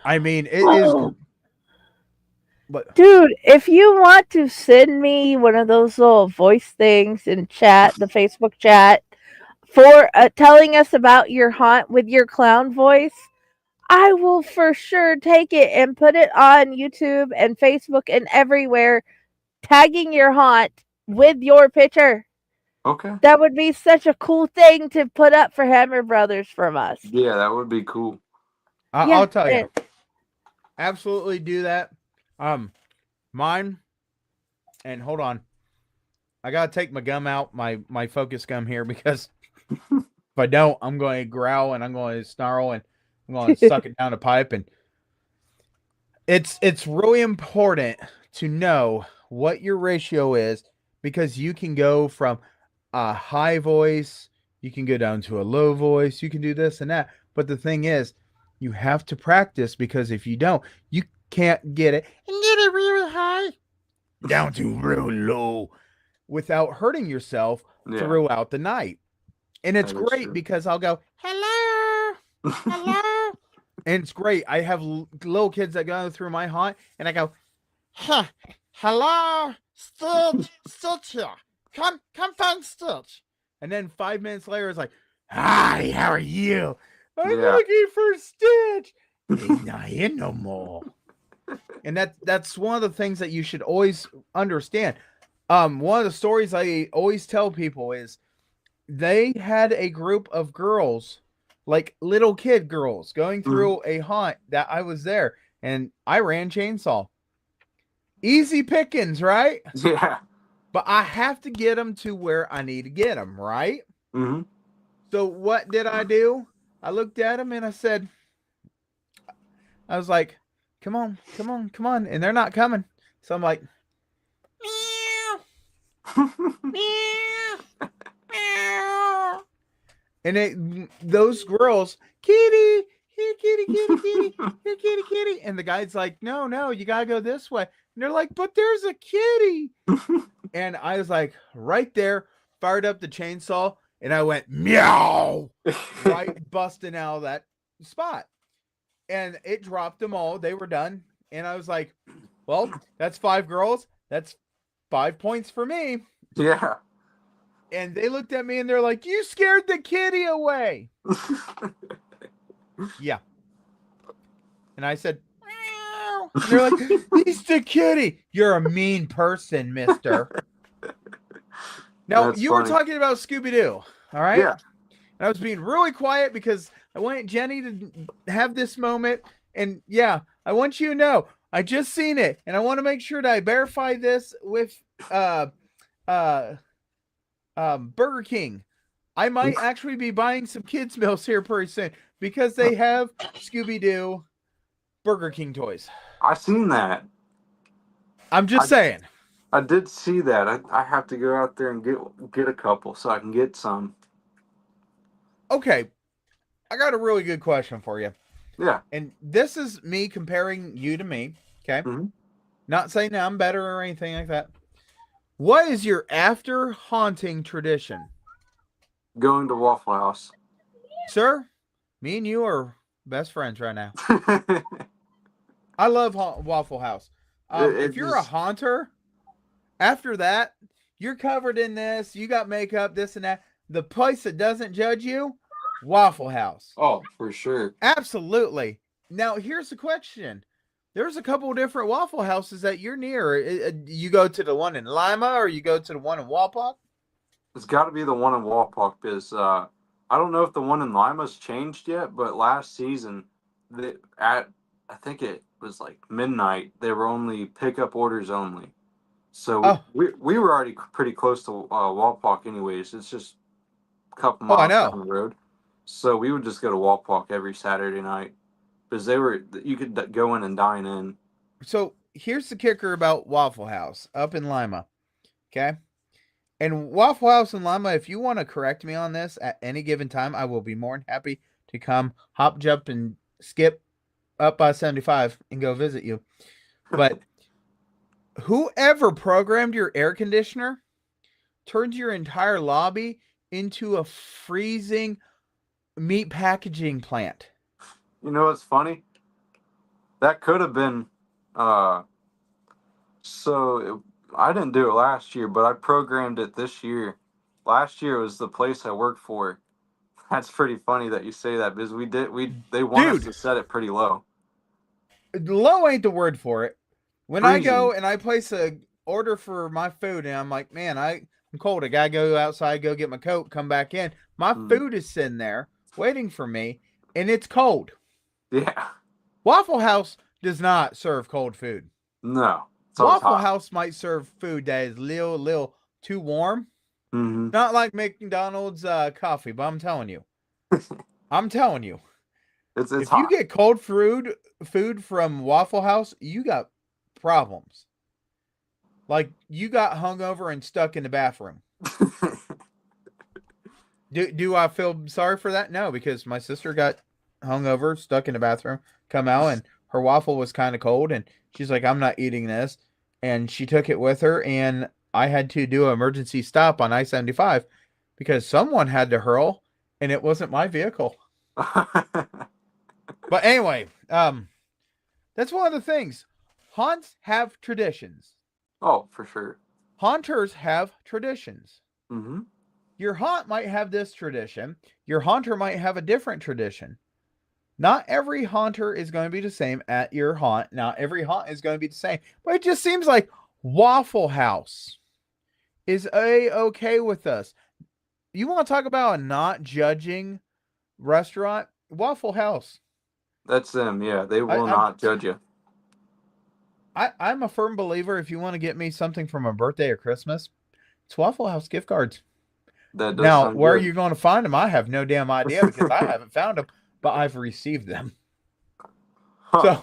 I mean, it is... But dude, if you want to send me one of those little voice things in chat, the Facebook chat, for telling us about your haunt with your clown voice, I will for sure take it and put it on YouTube and Facebook and everywhere, tagging your haunt with your picture. Okay. That would be such a cool thing to put up for Hammer Brothers from us. Yeah, that would be cool. I'll tell you. Absolutely do that. Mine, and hold on, I gotta take my gum out, my focus gum here, because if I don't, I'm going to growl and I'm going to snarl and I'm going to suck it down a pipe. And it's really important to know what your ratio is, because you can go from a high voice, you can go down to a low voice, you can do this and that. But the thing is, you have to practice, because if you don't, you can't get it and get it really high down to real low without hurting yourself throughout the night. And it's great because I'll go, hello, hello. And it's great. I have little kids that go through my haunt and I go, hello, Stitch here. Come find Stitch. And then 5 minutes later, it's like, hi, how are you? I'm looking for Stitch. He's not here no more. And that's one of the things that you should always understand. One of the stories I always tell people is they had a group of girls, like little kid girls, going through a haunt that I was there, and I ran chainsaw. Easy pickings, right? Yeah. But I have to get them to where I need to get them, right? Mm-hmm. So what did I do? I looked at them and I said, I was like, come on. And they're not coming. So I'm like, meow, meow, meow. And those girls, kitty, here, kitty, kitty, kitty, here, kitty, kitty. And the guy's like, no, you got to go this way. they're like, but there's a kitty. And I was like, right there, fired up the chainsaw, and I went, meow, right busting out of that spot. And it dropped them all. They were done. And I was like, well, that's 5 girls. That's 5 points for me. Yeah. And they looked at me and they're like, you scared the kitty away. Yeah. And I said, meow. And they're like, he's the kitty. You're a mean person, mister. Now, That's you funny. were talking about Scooby-Doo, all right? Yeah. And I was being really quiet because I wanted Jenny to have this moment. And yeah, I want you to know, I just seen it. And I want to make sure that I verify this with Burger King. I might actually be buying some kids' meals here pretty soon because they have Scooby-Doo Burger King toys. I seen that. I'm just saying. I did see that. I have to go out there and get a couple so I can get some. Okay. I got a really good question for you. Yeah. And this is me comparing you to me. Okay. Mhm. Not saying that I'm better or anything like that. What is your after haunting tradition? Going to Waffle House. Sir, me and you are best friends right now. I love Waffle House. If you're a haunter, after that, you're covered in this, you got makeup, this and that. The place that doesn't judge you, Waffle House. Oh, for sure. Absolutely. Now, here's the question. There's a couple of different Waffle Houses that you're near. You go to the one in Lima or you go to the one in Walpock? It's got to be the one in Walpock because I don't know if the one in Lima's changed yet, but last season, I think it was like midnight, they were only pickup orders only. So we were already pretty close to Walpock anyways. It's just a couple miles down the road. So we would just go to Walpock every Saturday night because you could go in and dine in. So here's the kicker about Waffle House up in Lima. Okay. And Waffle House in Lima, if you want to correct me on this at any given time, I will be more than happy to come hop, jump, and skip up by 75 and go visit you. But whoever programmed your air conditioner turned your entire lobby into a freezing meat packaging plant. You know what's funny? That could have been I didn't do it last year, but I programmed it this year. Last year was the place I worked for. That's pretty funny that you say that because they want us to set it pretty low. Low ain't the word for it. When Freezing. I go and I place a order for my food and I'm like, man, I'm cold. I gotta go outside, go get my coat, come back in. My food is sitting there waiting for me and it's cold. Yeah. Waffle House does not serve cold food. No. Waffle House might serve food that is little too warm. Mm-hmm. Not like McDonald's coffee, but I'm telling you. It's if hot. you get cold food from Waffle House, you got problems. Like you got hungover and stuck in the bathroom. Do I feel sorry for that? No, because my sister got hungover, stuck in the bathroom, come out, and her waffle was kind of cold, and she's like, I'm not eating this. And she took it with her, and I had to do an emergency stop on I-75 because someone had to hurl, and it wasn't my vehicle. But anyway, that's one of the things. Haunts have traditions. Oh, for sure. Haunters have traditions. Mm-hmm. Your haunt might have this tradition. Your haunter might have a different tradition. Not every haunter is going to be the same at your haunt. Not every haunt is going to be the same. But it just seems like Waffle House is okay with us. You want to talk about a not judging restaurant? Waffle House. That's them, yeah. They will not judge you. I'm a firm believer if you want to get me something from a birthday or Christmas, it's Waffle House gift cards. That does now, where good. are you going to find them? I have no damn idea because I haven't found them, but I've received them. Huh.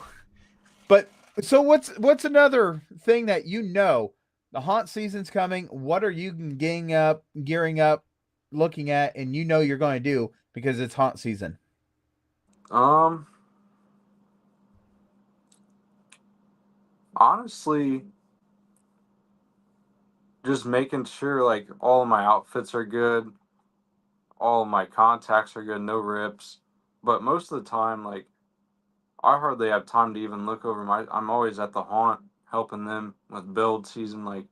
So what's another thing that you know? The haunt season's coming. What are you gearing up, looking at, and you know you're going to do because it's haunt season? Honestly, just making sure like all of my outfits are good, all of my contacts are good, no rips. But most of the time, like I hardly have time to even look over my. I'm always at the haunt helping them with build season. Like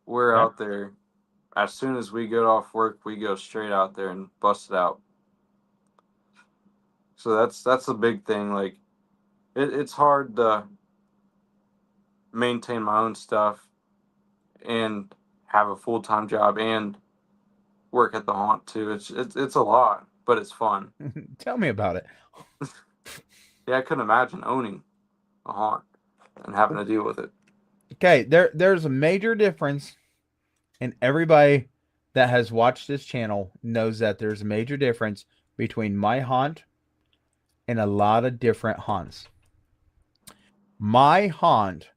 we're Okay. out there as soon as we get off work, we go straight out there and bust it out. So that's a big thing. Like it's hard to maintain my own stuff and have a full time job and work at the haunt too. It's a lot, but it's fun. Tell me about it. Yeah, I couldn't imagine owning a haunt and having to deal with it. Okay, there's a major difference, and everybody that has watched this channel knows that there's a major difference between my haunt and a lot of different haunts. My haunt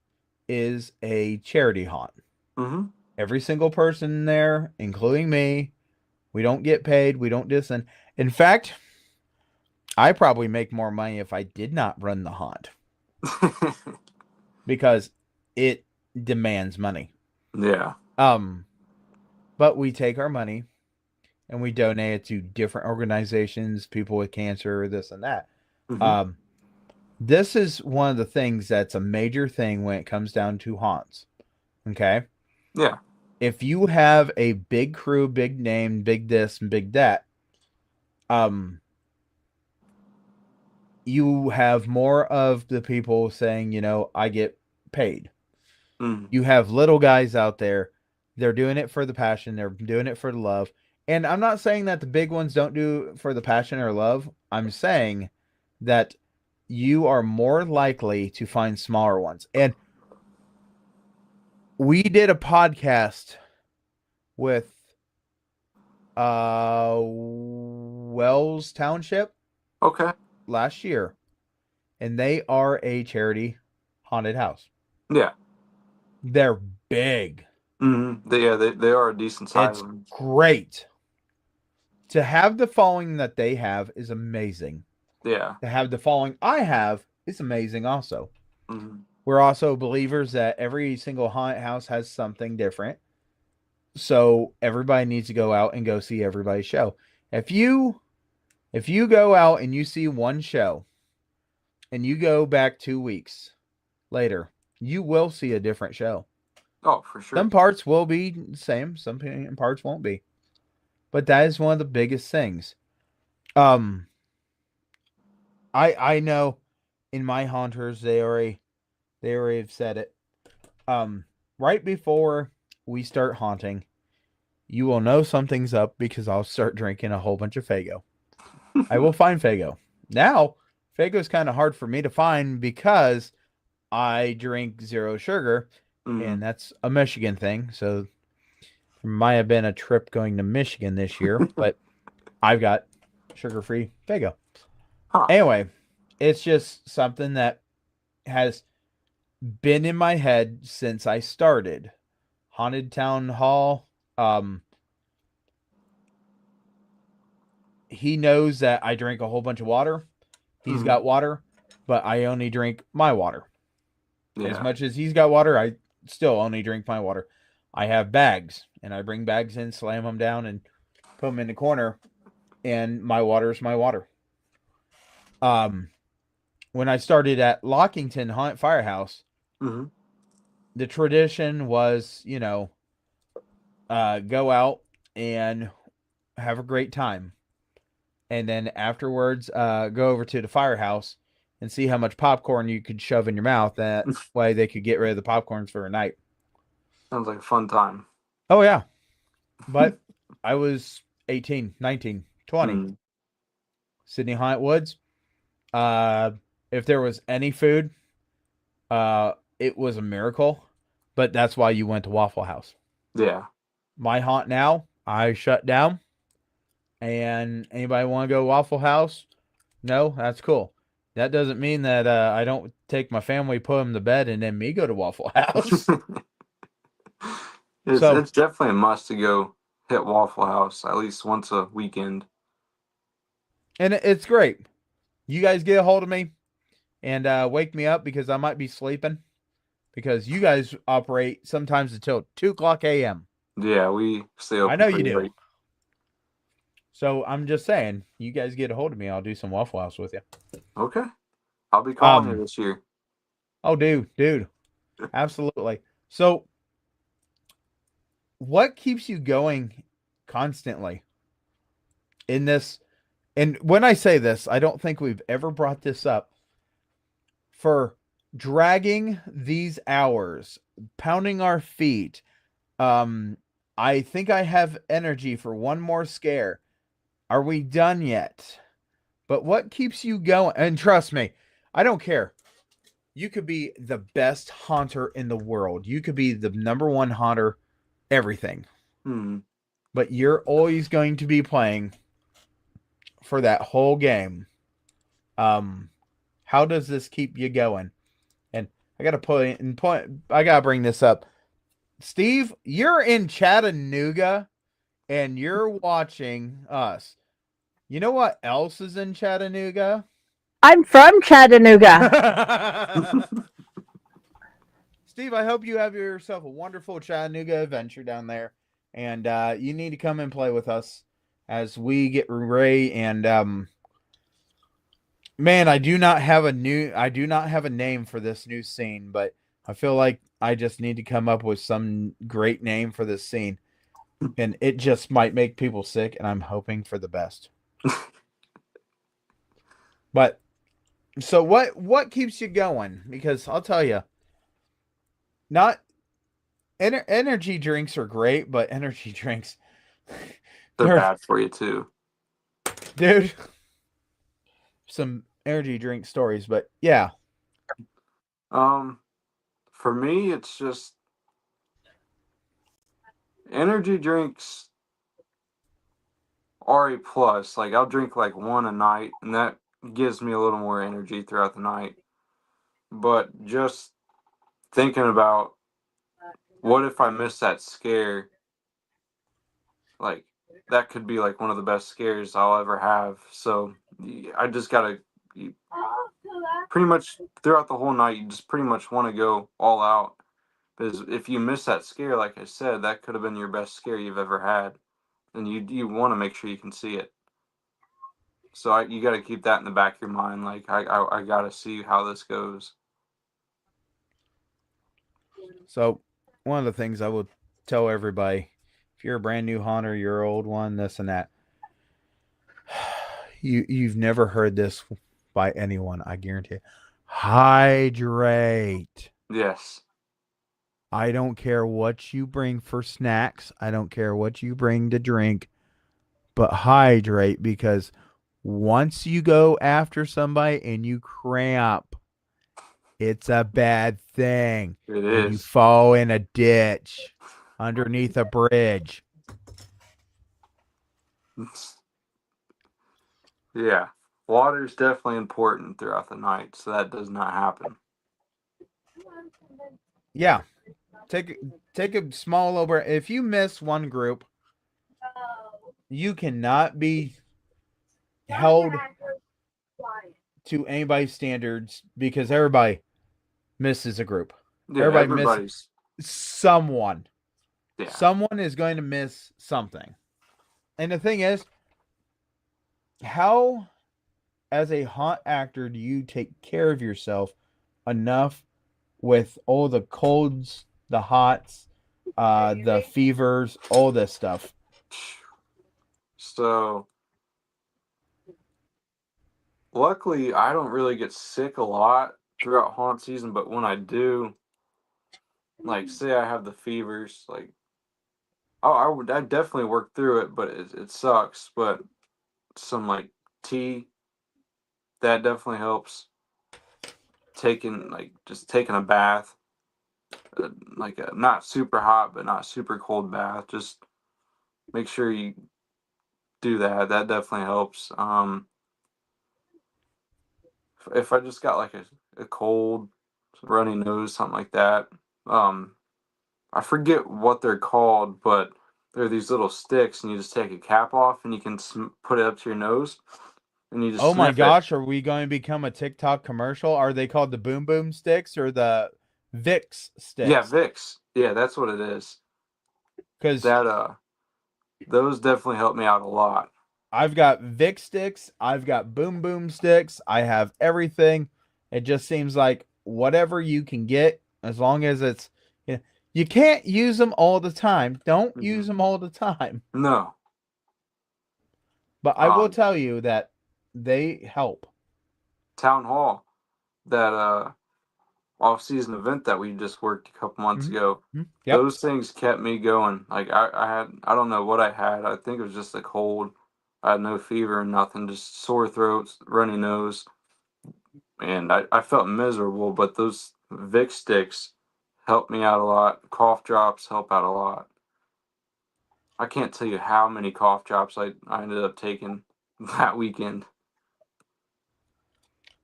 is a charity haunt. Mm-hmm. Every single person there, including me, we don't get paid. We don't listen. In fact, I probably make more money if I did not run the haunt because it demands money. Yeah. But we take our money and we donate it to different organizations, people with cancer, this and that. Mm-hmm. This is one of the things that's a major thing when it comes down to haunts. Okay? Yeah. If you have a big crew, big name, big this and big that, you have more of the people saying, you know, I get paid. Mm. You have little guys out there. They're doing it for the passion. They're doing it for the love. And I'm not saying that the big ones don't do it for the passion or love. I'm saying that you are more likely to find smaller ones. And we did a podcast with Wells Township Okay. last year, and they are a charity haunted house. Yeah. They're big. Mm-hmm. They are a decent size. It's great. To have the following that they have is amazing. Yeah. To have the following I have is amazing also. Mm-hmm. We're also believers that every single haunted house has something different. So everybody needs to go out and go see everybody's show. If you go out and you see one show and you go back 2 weeks later, you will see a different show. Oh, for sure. Some parts will be the same, some parts won't be. But that is one of the biggest things. I know in my haunters they already have said it. Right before we start haunting, you will know something's up because I'll start drinking a whole bunch of Faygo. I will find Faygo. Now, Faygo is kind of hard for me to find because I drink zero sugar, and that's a Michigan thing. So there might have been a trip going to Michigan this year, but I've got sugar-free Faygo. Huh. Anyway, it's just something that has been in my head since I started. Haunted Town Hall. He knows that I drink a whole bunch of water. He's got water, but I only drink my water. Yeah. As much as he's got water, I still only drink my water. I have bags, and I bring bags in, slam them down, and put them in the corner, and my water is my water. When I started at Lockington Haunt Firehouse, the tradition was, you know, go out and have a great time. And then afterwards, go over to the firehouse and see how much popcorn you could shove in your mouth. That way they could get rid of the popcorns for a night. Sounds like a fun time. Oh, yeah. But I was 18, 19, 20. Sydney Haunt Woods. If there was any food, it was a miracle. But that's why you went to Waffle House. Yeah. My haunt now, I shut down. And anybody want to go Waffle House? No, that's cool. That doesn't mean that I don't take my family, put them to bed, and then me go to Waffle House. It's definitely a must to go hit Waffle House at least once a weekend. And it's great. You guys get a hold of me and wake me up because I might be sleeping. because you guys operate sometimes until 2:00 a.m. Yeah, we stay open. I know you pretty do. late. So I'm just saying, you guys get a hold of me. I'll do some Waffle House with you. Okay. I'll be calling you this year. Oh, dude. Absolutely. So what keeps you going constantly in this? And when I say this, I don't think we've ever brought this up. For dragging these hours, pounding our feet. I think I have energy for one more scare. Are we done yet? But what keeps you going? And trust me, I don't care. You could be the best haunter in the world. You could be the number one haunter, everything. But you're always going to be playing for that whole game. How does this keep you going? And I gotta bring this up. Steve, you're in Chattanooga and you're watching us. You know what else is in Chattanooga? I'm from Chattanooga. Steve, I hope you have yourself a wonderful Chattanooga adventure down there. And you need to come and play with us as we get ready. And man, I do not have a name for this new scene, but I feel like I just need to come up with some great name for this scene. And it just might make people sick, and I'm hoping for the best. But so what keeps you going? Because I'll tell you, energy drinks are great, but energy drinks they're bad for you too, dude. Some energy drink stories, but yeah. For me, it's just energy drinks are a plus. Like, I'll drink like one a night, and that gives me a little more energy throughout the night. But just thinking about what if I miss that scare, like, that could be like one of the best scares I'll ever have. So I just gotta pretty much throughout the whole night, you just pretty much want to go all out. Because if you miss that scare, like I said, that could have been your best scare you've ever had. And you want to make sure you can see it. So you got to keep that in the back of your mind. Like, I got to see how this goes. So one of the things I would tell everybody, if you're a brand new haunter, you're an old one, this and that. You've never heard this by anyone, I guarantee you. Hydrate. Yes. I don't care what you bring for snacks. I don't care what you bring to drink. But hydrate, because once you go after somebody and you cramp, it's a bad thing. It is. And you fall in a ditch underneath a bridge. Yeah. Water is definitely important throughout the night, so that does not happen. Yeah. Take a small little break. If you miss one group, you cannot be held to anybody's standards because everybody misses a group. Yeah, Everybody misses someone. Yeah. Someone is going to miss something. And the thing is, how, as a haunt actor, do you take care of yourself enough with all the colds, the hots, the fevers, all this stuff? So, luckily, I don't really get sick a lot throughout haunt season, but when I do, like, say I have the fevers, like, I'd definitely work through it, but it sucks. But some, like, tea, that definitely helps. Just taking a bath, like a not super hot, but not super cold bath. Just make sure you do that. That definitely helps. If I just got like a cold, runny nose, something like that, I forget what they're called, but they're these little sticks, and you just take a cap off, and you can put it up to your nose, and you just. Oh my sniff it. gosh, are we going to become a TikTok commercial? Are they called the boom boom sticks or the Vicks sticks. Yeah, Vicks. Yeah, that's what it is. Because those definitely helped me out a lot. I've got Vic sticks, I've got Boom Boom sticks, I have everything. It just seems like whatever you can get, as long as it's, you can't use them all the time. Don't use them all the time. No. But I will tell you that they help. Town Hall, that off-season event that we just worked a couple months ago. Yep. Those things kept me going. Like I don't know what I had. I think it was just a cold. I had no fever and nothing, just sore throats, runny nose. And I felt miserable, but those Vic sticks helped me out a lot. Cough drops help out a lot. I can't tell you how many cough drops I ended up taking that weekend.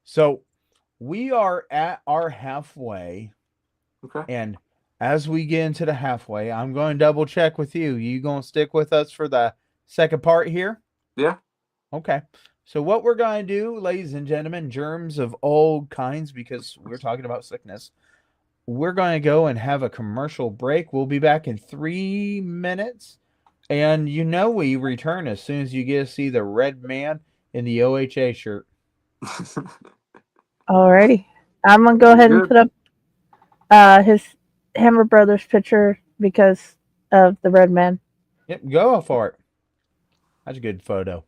So we are at our halfway. Okay. And as we get into the halfway, I'm going to double check with you. You going to stick with us for the second part here? Yeah. Okay. So what we're going to do, ladies and gentlemen, germs of all kinds, because we're talking about sickness, we're going to go and have a commercial break. We'll be back in 3 minutes. And we return as soon as you get to see the red man in the OHA shirt. Alrighty. I'm going to go ahead and put up his Hammer Brothers picture because of the red man. Yep, go for it. That's a good photo.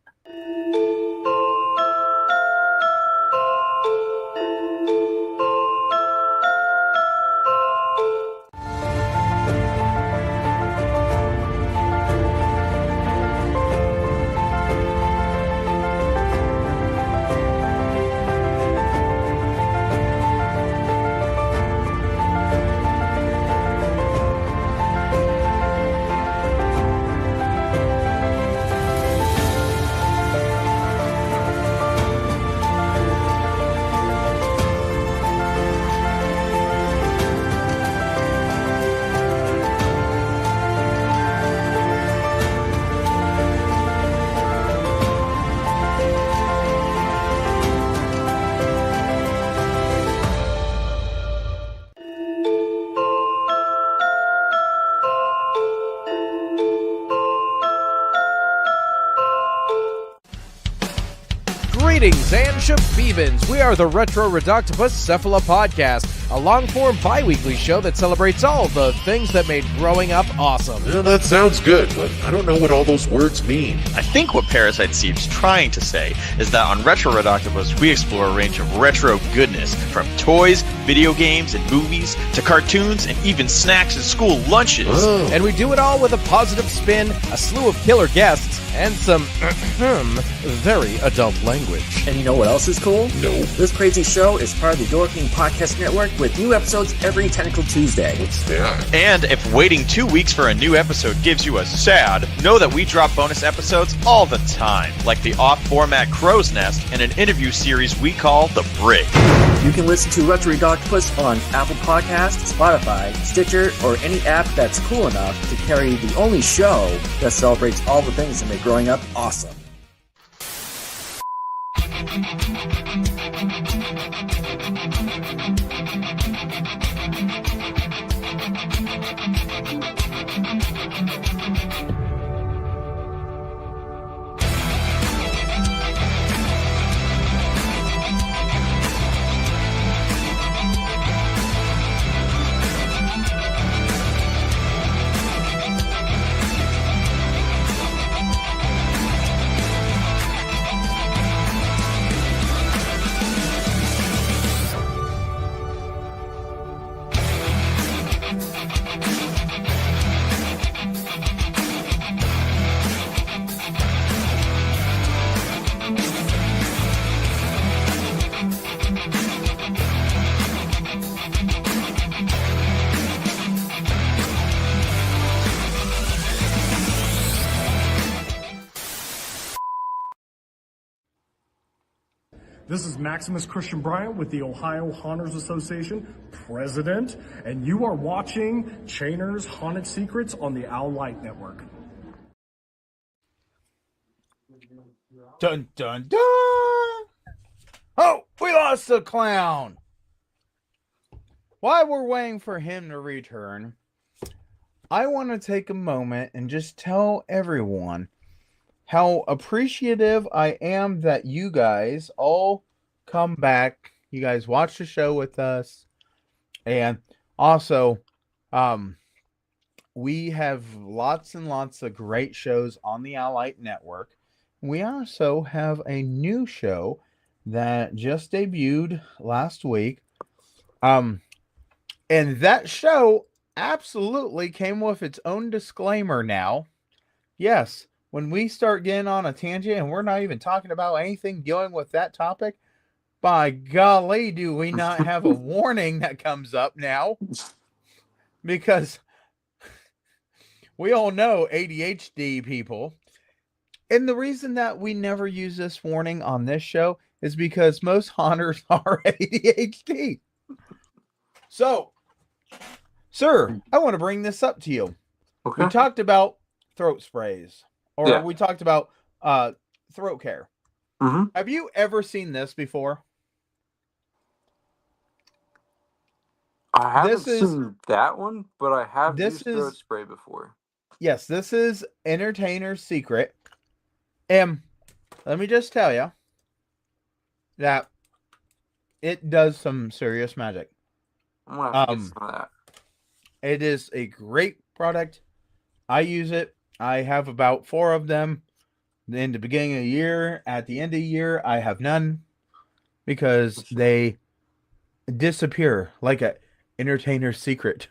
Greetings and shabibans. We are the Retro Reductopus Cephala Podcast, a long-form bi-weekly show that celebrates all the things that made growing up awesome. Well, that sounds good, but I don't know what all those words mean. I think what Parasite Steve's trying to say is that on Retro Reductopus, we explore a range of retro goodness, from toys, video games, and movies, to cartoons, and even snacks and school lunches. Oh. And we do it all with a positive spin, a slew of killer guests, and some very adult language. And you know what else is cool? No. This crazy show is part of the Door King Podcast Network with new episodes every Tentacle Tuesday. What's that? And if waiting 2 weeks for a new episode gives you a sad, know that we drop bonus episodes all the time, like the off-format Crow's Nest and an interview series we call The Brig. You can listen to Retro Reductopus on Apple Podcasts, Spotify, Stitcher, or any app that's cool enough to carry the only show that celebrates all the things that make growing up awesome. This is Maximus Christian Bryant with the Ohio Haunters Association, President, and you are watching Chainer's Haunted Secrets on the Owl Light Network. Dun, dun, dun! Oh, we lost the clown! while we're waiting for him to return, I want to take a moment and just tell everyone how appreciative I am that you guys all come back. You guys watch the show with us. And also, we have lots and lots of great shows on the Allight Network. We also have a new show that just debuted last week. And that show absolutely came with its own disclaimer now. Yes, when we start getting on a tangent and we're not even talking about anything dealing with that topic, by golly, do we not have a warning that comes up now? Because we all know ADHD people. And the reason that we never use this warning on this show is because most haunters are ADHD. So, sir, I want to bring this up to you. Okay. We talked about throat sprays, or Yeah. we talked about throat care. Mm-hmm. Have you ever seen this before? I haven't seen that one, but I have used throat spray before. Yes, this is Entertainer's Secret. And let me just tell you that it does some serious magic. I'm going to have to get some of that. It is a great product. I use it. I have about 4 of them in the beginning of the year. At the end of the year, I have none because they disappear like a entertainer's secret.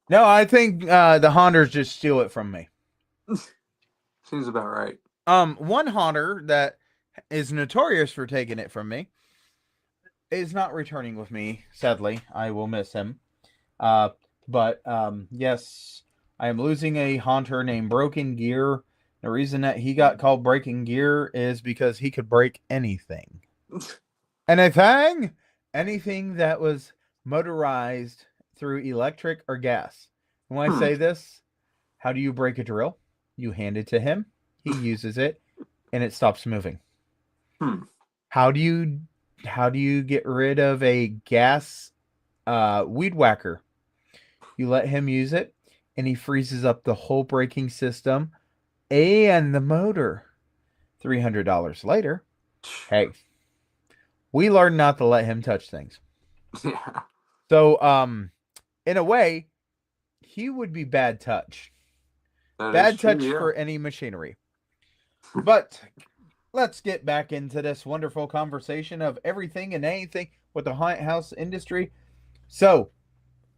No, I think the haunters just steal it from me. Seems about right. One haunter that is notorious for taking it from me is not returning with me, sadly. I will miss him. But yes, I am losing a haunter named Broken Gear. The reason that he got called Breaking Gear is because he could break anything. Anything that was motorized through electric or gas. And when I say this, how do you break a drill? You hand it to him, he uses it, and it stops moving. How do you get rid of a gas weed whacker? You let him use it, and he freezes up the whole braking system and the motor. $300 later, hey, we learned not to let him touch things. Yeah. So, in a way, he would be bad touch. Bad touch for any machinery. But let's get back into this wonderful conversation of everything and anything with the haunted house industry. So,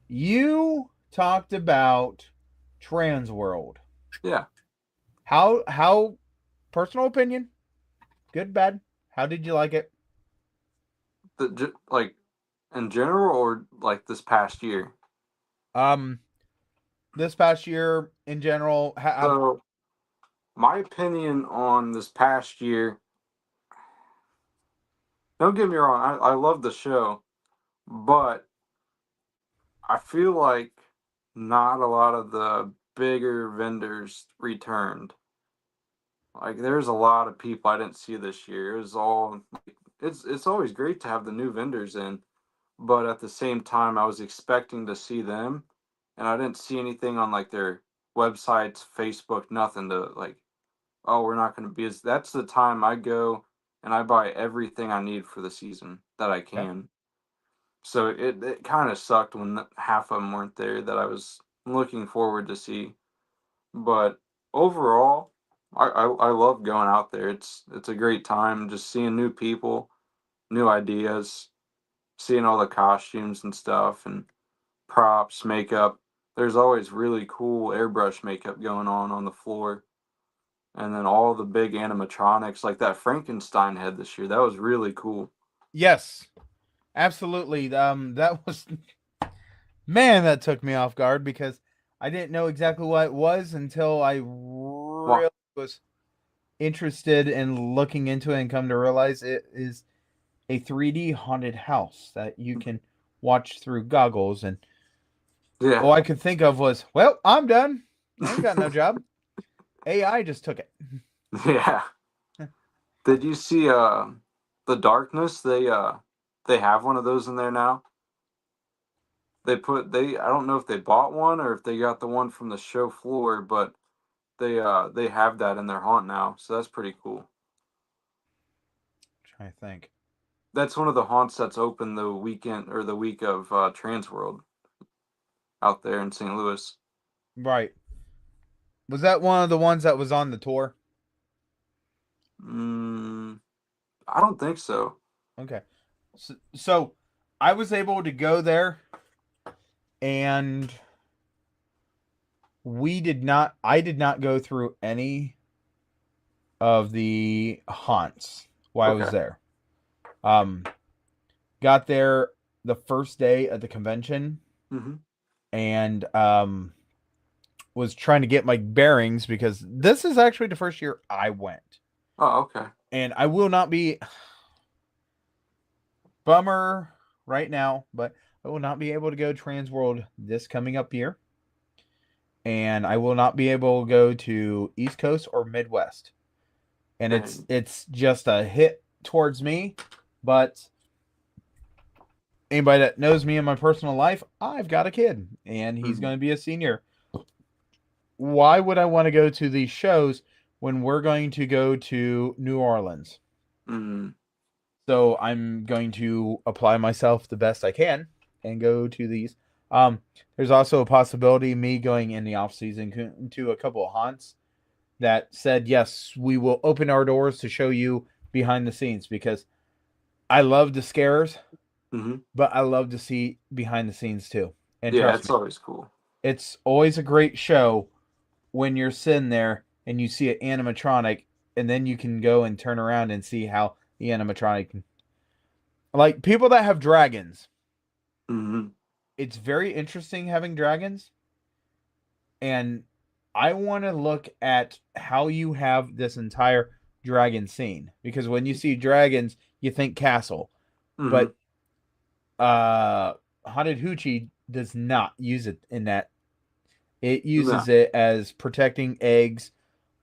you talked about Trans World. Yeah. How personal opinion, good, bad, how did you like it? Like in general or like this past year? This past year in general. So, my opinion on this past year, don't get me wrong, I love the show, but I feel like not a lot of the bigger vendors returned. Like, there's a lot of people I didn't see this year. It was all, it's always great to have the new vendors in, but at the same time, I was expecting to see them, and I didn't see anything on like their websites, Facebook, nothing to like, oh, we're not going to be as. That's the time I go and I buy everything I need for the season that I can. Okay. So it kind of sucked when half of them weren't there that I was looking forward to see. But overall, I love going out there. It's a great time just seeing new people, new ideas, seeing all the costumes and stuff and props, makeup. There's always really cool airbrush makeup going on the floor. And then all the big animatronics, like that Frankenstein head this year, that was really cool. Yes, absolutely. That was, man, that took me off guard because I didn't know exactly what it was until I really was interested in looking into it and come to realize it is a 3D haunted house that you can watch through goggles. And all I could think of was, well, I'm done. I ain't got no job. AI just took it. Yeah. Did you see the Darkness? They have one of those in there now. I don't know if they bought one or if they got the one from the show floor, but they have that in their haunt now, so that's pretty cool. I think that's one of the haunts that's open the weekend or the week of Transworld out there in St. Louis. Right. Was that one of the ones that was on the tour? I don't think so. Okay. So I was able to go there, and I did not go through any of the haunts while I was there. Got there the first day of the convention, and was trying to get my bearings because this is actually the first year I went. Oh, okay. And I will not be bummer right now, but I will not be able to go Transworld this coming up year. And I will not be able to go to East Coast or Midwest. And it's just a hit towards me, but anybody that knows me in my personal life, I've got a kid and he's going to be a senior. Why would I want to go to these shows when we're going to go to New Orleans? So I'm going to apply myself the best I can and go to these. There's also a possibility of me going in the off season to a couple of haunts that said, yes, we will open our doors to show you behind the scenes, because I love the scares, but I love to see behind the scenes too. And yeah, it's always cool. It's always a great show when you're sitting there and you see an animatronic, and then you can go and turn around and see how the animatronic, like people that have dragons. It's very interesting having dragons, and I want to look at how you have this entire dragon scene, because when you see dragons, you think castle, but Haunted Hoochie does not use it in that. It uses it as protecting eggs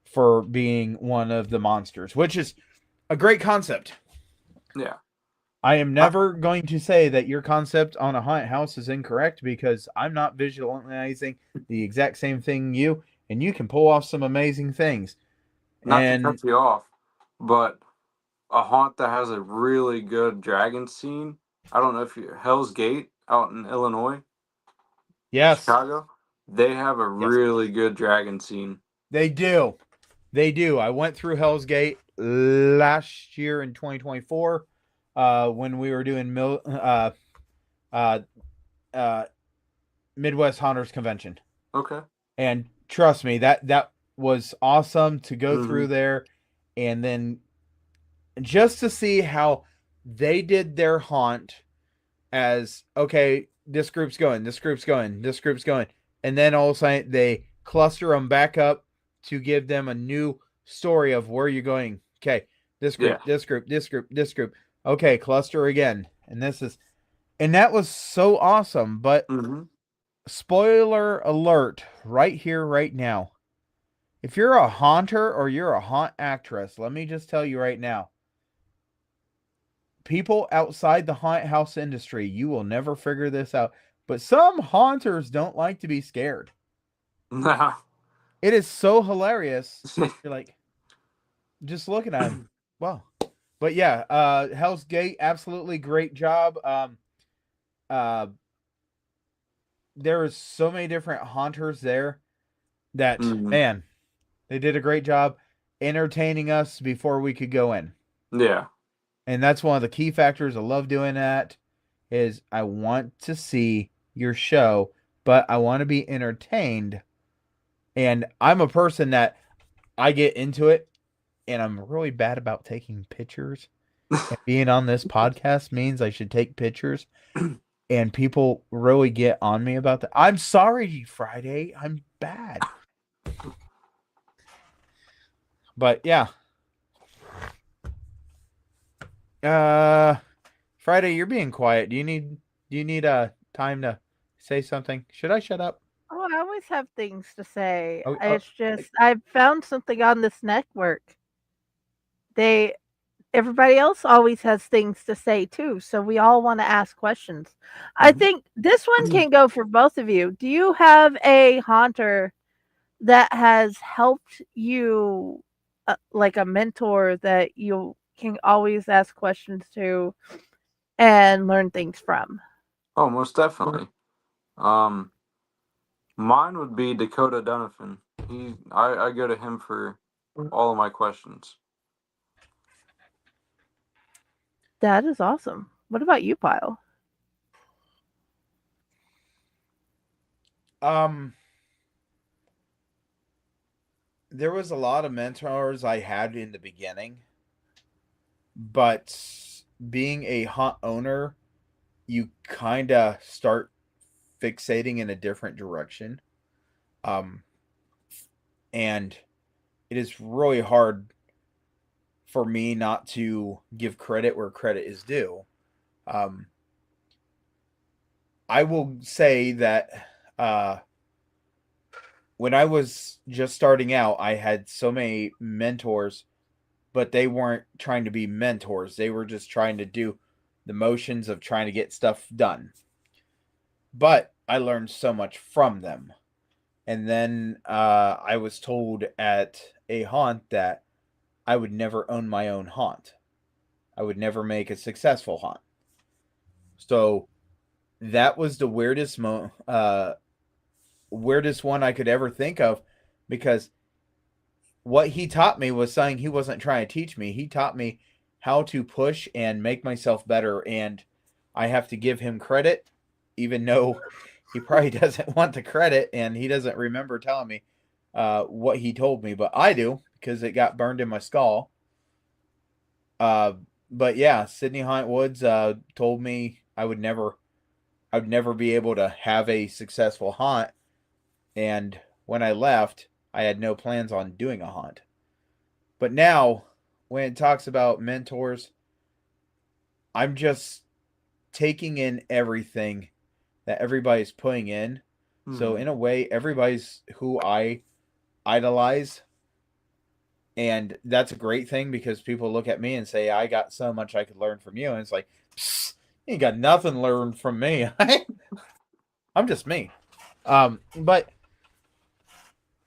for being one of the monsters, which is a great concept. Yeah. I am never going to say that your concept on a haunted house is incorrect, because I'm not visualizing the exact same thing you, and you can pull off some amazing things. Not to cut you off, but a haunt that has a really good dragon scene. I don't know if Hell's Gate out in Illinois. Yes. Chicago. They have a really good dragon scene. They do. They do. I went through Hell's Gate last year in 2024 when we were doing Midwest Haunters Convention. Okay. And trust me, that was awesome to go through there, and then just to see how they did their haunt as, okay, this group's going, this group's going, this group's going. And then all of a sudden they cluster them back up to give them a new story of where you're going. Okay, this group, this group, this group, this group. Okay, cluster again. And that was so awesome. But spoiler alert right here, right now. If you're a haunter or you're a haunt actress, let me just tell you right now. People outside the haunted house industry, you will never figure this out. But some haunters don't like to be scared. Nah. It is so hilarious. You're like, just looking at him. Wow. But yeah, Hell's Gate, absolutely great job. There is so many different haunters there that, man, they did a great job entertaining us before we could go in. Yeah. And that's one of the key factors. I love doing that, is I want to see your show, but I want to be entertained. And I'm a person that I get into it, and I'm really bad about taking pictures. And being on this podcast means I should take pictures, and people really get on me about that. I'm sorry, Friday. I'm bad. But yeah. Friday, you're being quiet. Do you need time to say something? Should I shut up? Oh, I always have things to say. Oh, It's just I found something on this network. It's everybody else always has things to say too. So we all want to ask questions. I think this one can go for both of you. Do you have a haunter that has helped you, like a mentor that you can always ask questions to and learn things from? Oh, most definitely. Mine would be Dakota Donovan. I go to him for all of my questions. That is awesome. What about you, Pyle? There was a lot of mentors I had in the beginning, but being a haunt owner, you kind of start fixating in a different direction. And it is really hard for me not to give credit where credit is due. I will say that when I was just starting out, I had so many mentors, but they weren't trying to be mentors. They were just trying to do the motions of trying to get stuff done. But I learned so much from them. And then I was told at a haunt that I would never own my own haunt. I would never make a successful haunt. So that was the weirdest one I could ever think of, because what he taught me was something he wasn't trying to teach me. He taught me how to push and make myself better, and I have to give him credit, even though he probably doesn't want the credit and he doesn't remember telling me what he told me, but I do, because it got burned in my skull. But yeah, Sydney Haunt Woods told me I would never be able to have a successful haunt, and when I left, I had no plans on doing a haunt. But now, when it talks about mentors, I'm just taking in everything that everybody's putting in. So in a way, everybody's who I idolize. And that's a great thing, because people look at me and say, I got so much I could learn from you. And it's like, you ain't got nothing learned from me. I'm just me. But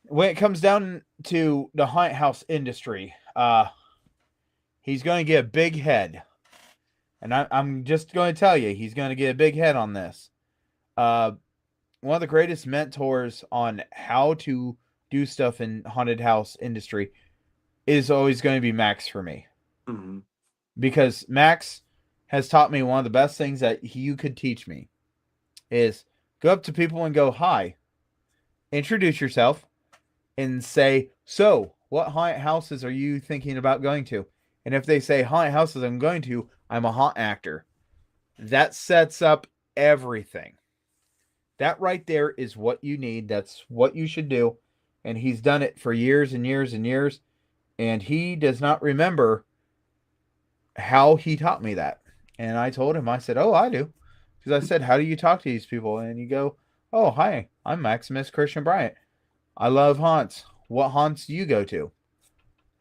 when it comes down to the haunted house industry, he's going to get a big head. And I'm just going to tell you, he's going to get a big head on this. One of the greatest mentors on how to do stuff in haunted house industry is always going to be Max for me. Mm-hmm. Because Max has taught me one of the best things that you could teach me is go up to people and go, hi, introduce yourself, and say, so what haunted houses are you thinking about going to? And if they say haunted houses I'm going to, I'm a haunt actor. That sets up everything. That right there is what you need. That's what you should do. And he's done it for years and years and years. And he does not remember how he taught me that. And I told him, I said, oh, I do. Because I said, how do you talk to these people? And you go, oh, hi, I'm Maximus Christian Bryant. I love haunts. What haunts do you go to?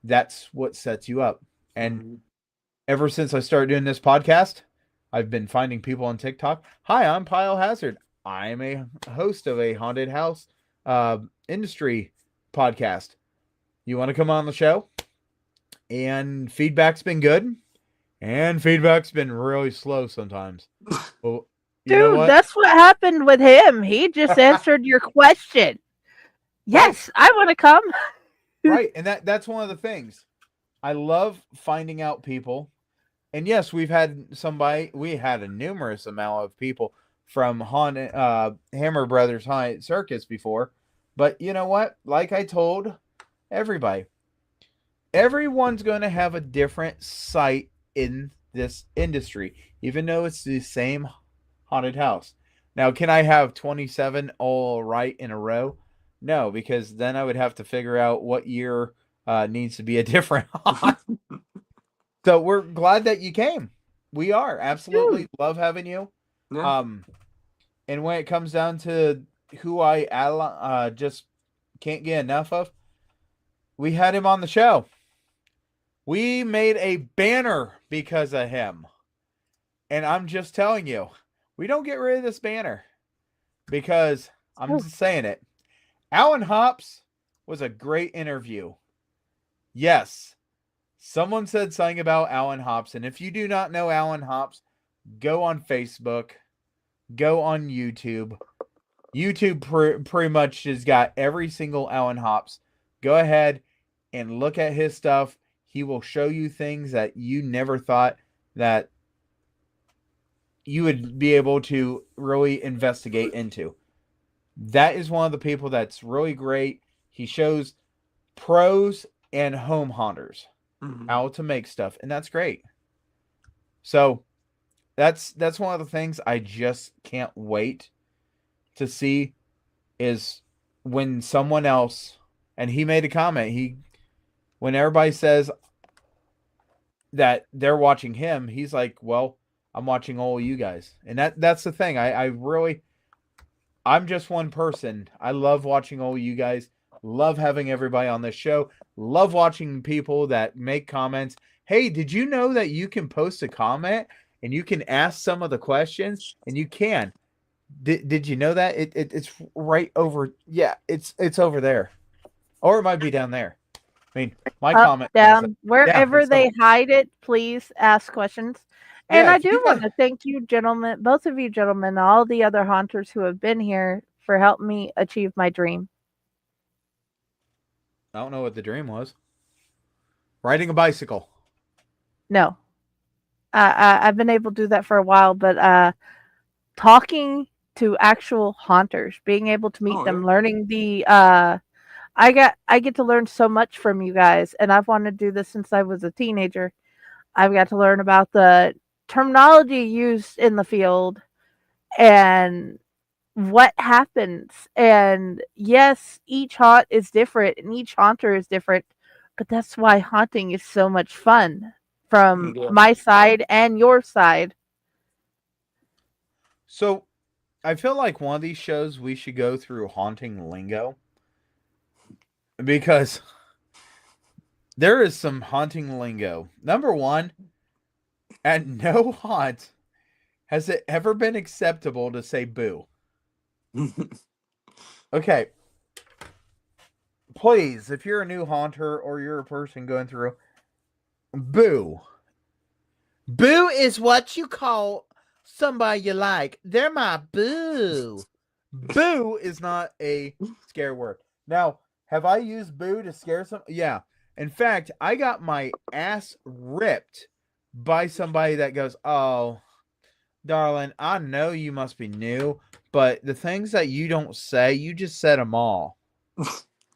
That's what sets you up. And ever since I started doing this podcast, I've been finding people on TikTok. Hi, I'm Pyle Hazard. I'm a host of a haunted house industry podcast. You want to come on the show? And feedback's been good. And feedback's been really slow sometimes. Well, Dude, that's what happened with him. He just answered your question. Yes, I want to come. Right, and that's one of the things. I love finding out people. And yes, we had a numerous amount of people from Hammer Brothers Haunted Circus before. But you know what? Like I told everybody, everyone's going to have a different site in this industry, even though it's the same haunted house. Now, can I have 27 all right in a row? No, because then I would have to figure out what year needs to be a different haunt. So we're glad that you came. We are absolutely love having you. Yeah. And when it comes down to who I just can't get enough of, we had him on the show. We made a banner because of him. And I'm just telling you, we don't get rid of this banner because I'm just saying it. Alan Hops was a great interview. Yes. Someone said something about Alan Hops. And if you do not know Alan Hops, go on Facebook, go on YouTube. YouTube pretty much has got every single Alan Hops. Go ahead and look at his stuff. He will show you things that you never thought that you would be able to really investigate into. That is one of the people that's really great. He shows pros and home haunters how to make stuff, and that's great. So that's one of the things I just can't wait to see is when someone else, and he made a comment, when everybody says that they're watching him, he's like, well, I'm watching all of you guys. And that's the thing. I'm just one person. I love watching all of you guys. Love having everybody on this show. Love watching people that make comments. Hey, did you know that you can post a comment and you can ask some of the questions? And you can. Did you know that? It's right over. Yeah, it's over there. Or it might be down there. I mean, my comment. Down, wherever they hide it, please ask questions. And Yeah, I do want to thank you, gentlemen, both of you gentlemen, all the other haunters who have been here for helping me achieve my dream. I don't know what the dream was. Riding a bicycle. No. I've been able to do that for a while, but talking to actual haunters, being able to meet them, learning the I get to learn so much from you guys, and I've wanted to do this since I was a teenager. I've got to learn about the terminology used in the field and what happens. And yes, each haunt is different and each haunter is different, but that's why haunting is so much fun from my side and your side. So I feel like one of these shows we should go through haunting lingo. Because there is some haunting lingo. Number one, at no haunt has it ever been acceptable to say boo. Okay. Please, if you're a new haunter or you're a person going through, boo. Boo is what you call somebody you like. They're my boo. Boo is not a scare word. Now, have I used boo to scare some? Yeah. In fact, I got my ass ripped by somebody that goes, oh, darling, I know you must be new, but the things that you don't say, you just said them all.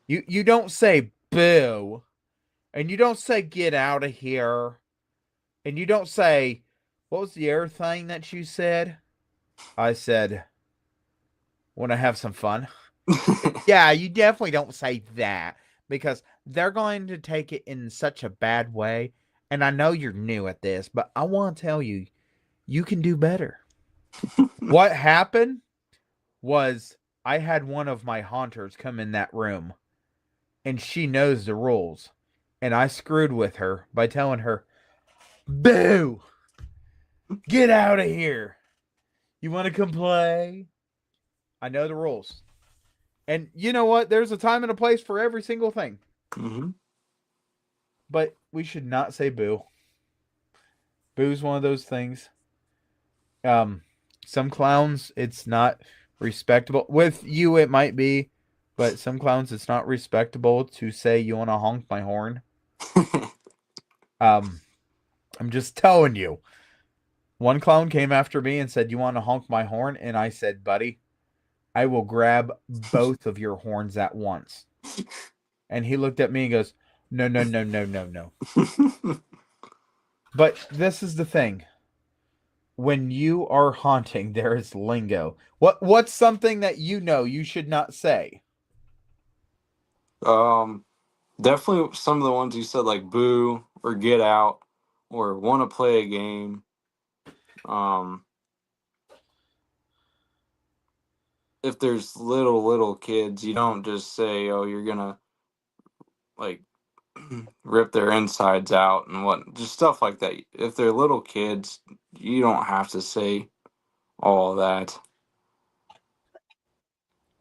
You don't say boo, and you don't say get out of here, and you don't say, what was the other thing that you said? I said, want to have some fun? Yeah, you definitely don't say that because they're going to take it in such a bad way. And I know you're new at this, but I want to tell you, you can do better. What happened was I had one of my haunters come in that room and she knows the rules. And I screwed with her by telling her, boo, get out of here. You want to come play? I know the rules. And you know what? There's a time and a place for every single thing. But we should not say boo. Boo's one of those things. Some clowns, it's not respectable. With you, it might be. But some clowns, it's not respectable to say you want to honk my horn. I'm just telling you. One clown came after me and said, you want to honk my horn? And I said, buddy, I will grab both of your horns at once. And he looked at me and goes, no, no, no, no, no, no. But this is the thing. When you are haunting, there is lingo. What's something that you know you should not say? Definitely some of the ones you said, like boo or get out or want to play a game. If there's little kids, you don't just say, oh, you're gonna like rip their insides out and what, just stuff like that. If they're little kids, you don't have to say all that.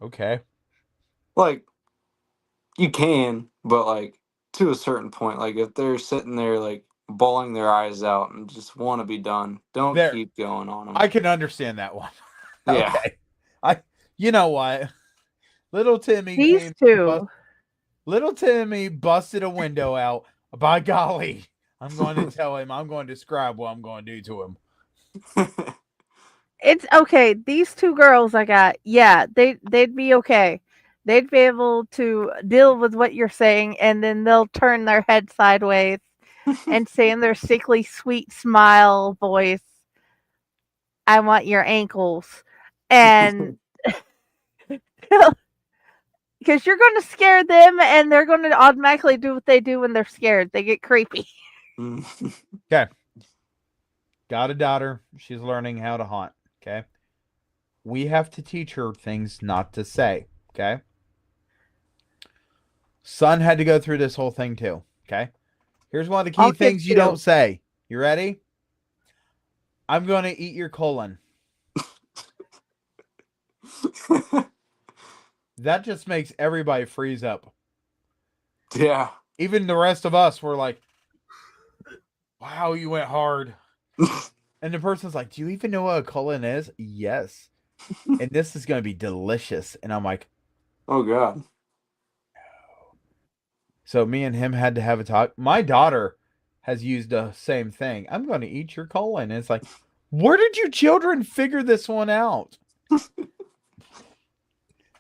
Okay. Like, you can, but like to a certain point. Like if they're sitting there like bawling their eyes out and just want to be done, don't There. keep going on them. I can understand that one. Yeah. Okay. You know what? Little Timmy These two. Little Timmy busted a window out. By golly, I'm going to tell him. I'm going to describe what I'm going to do to him. It's okay. These two girls I got, yeah, they'd be okay. They'd be able to deal with what you're saying, and then they'll turn their head sideways and say in their sickly sweet smile voice, "I want your ankles," and because you're going to scare them, and they're going to automatically do what they do when they're scared. They get creepy. Okay. Got a daughter. She's learning how to haunt. Okay. We have to teach her things not to say. Okay. Son had to go through this whole thing too. Okay. Here's one of the key things you don't say. You ready? I'm going to eat your colon. That just makes everybody freeze up. Yeah. Even the rest of us were like, wow, you went hard. And the person's like, do you even know what a colon is? Yes. And this is going to be delicious. And I'm like, oh, God. So me and him had to have a talk. My daughter has used the same thing. I'm going to eat your colon. And it's like, where did you children figure this one out?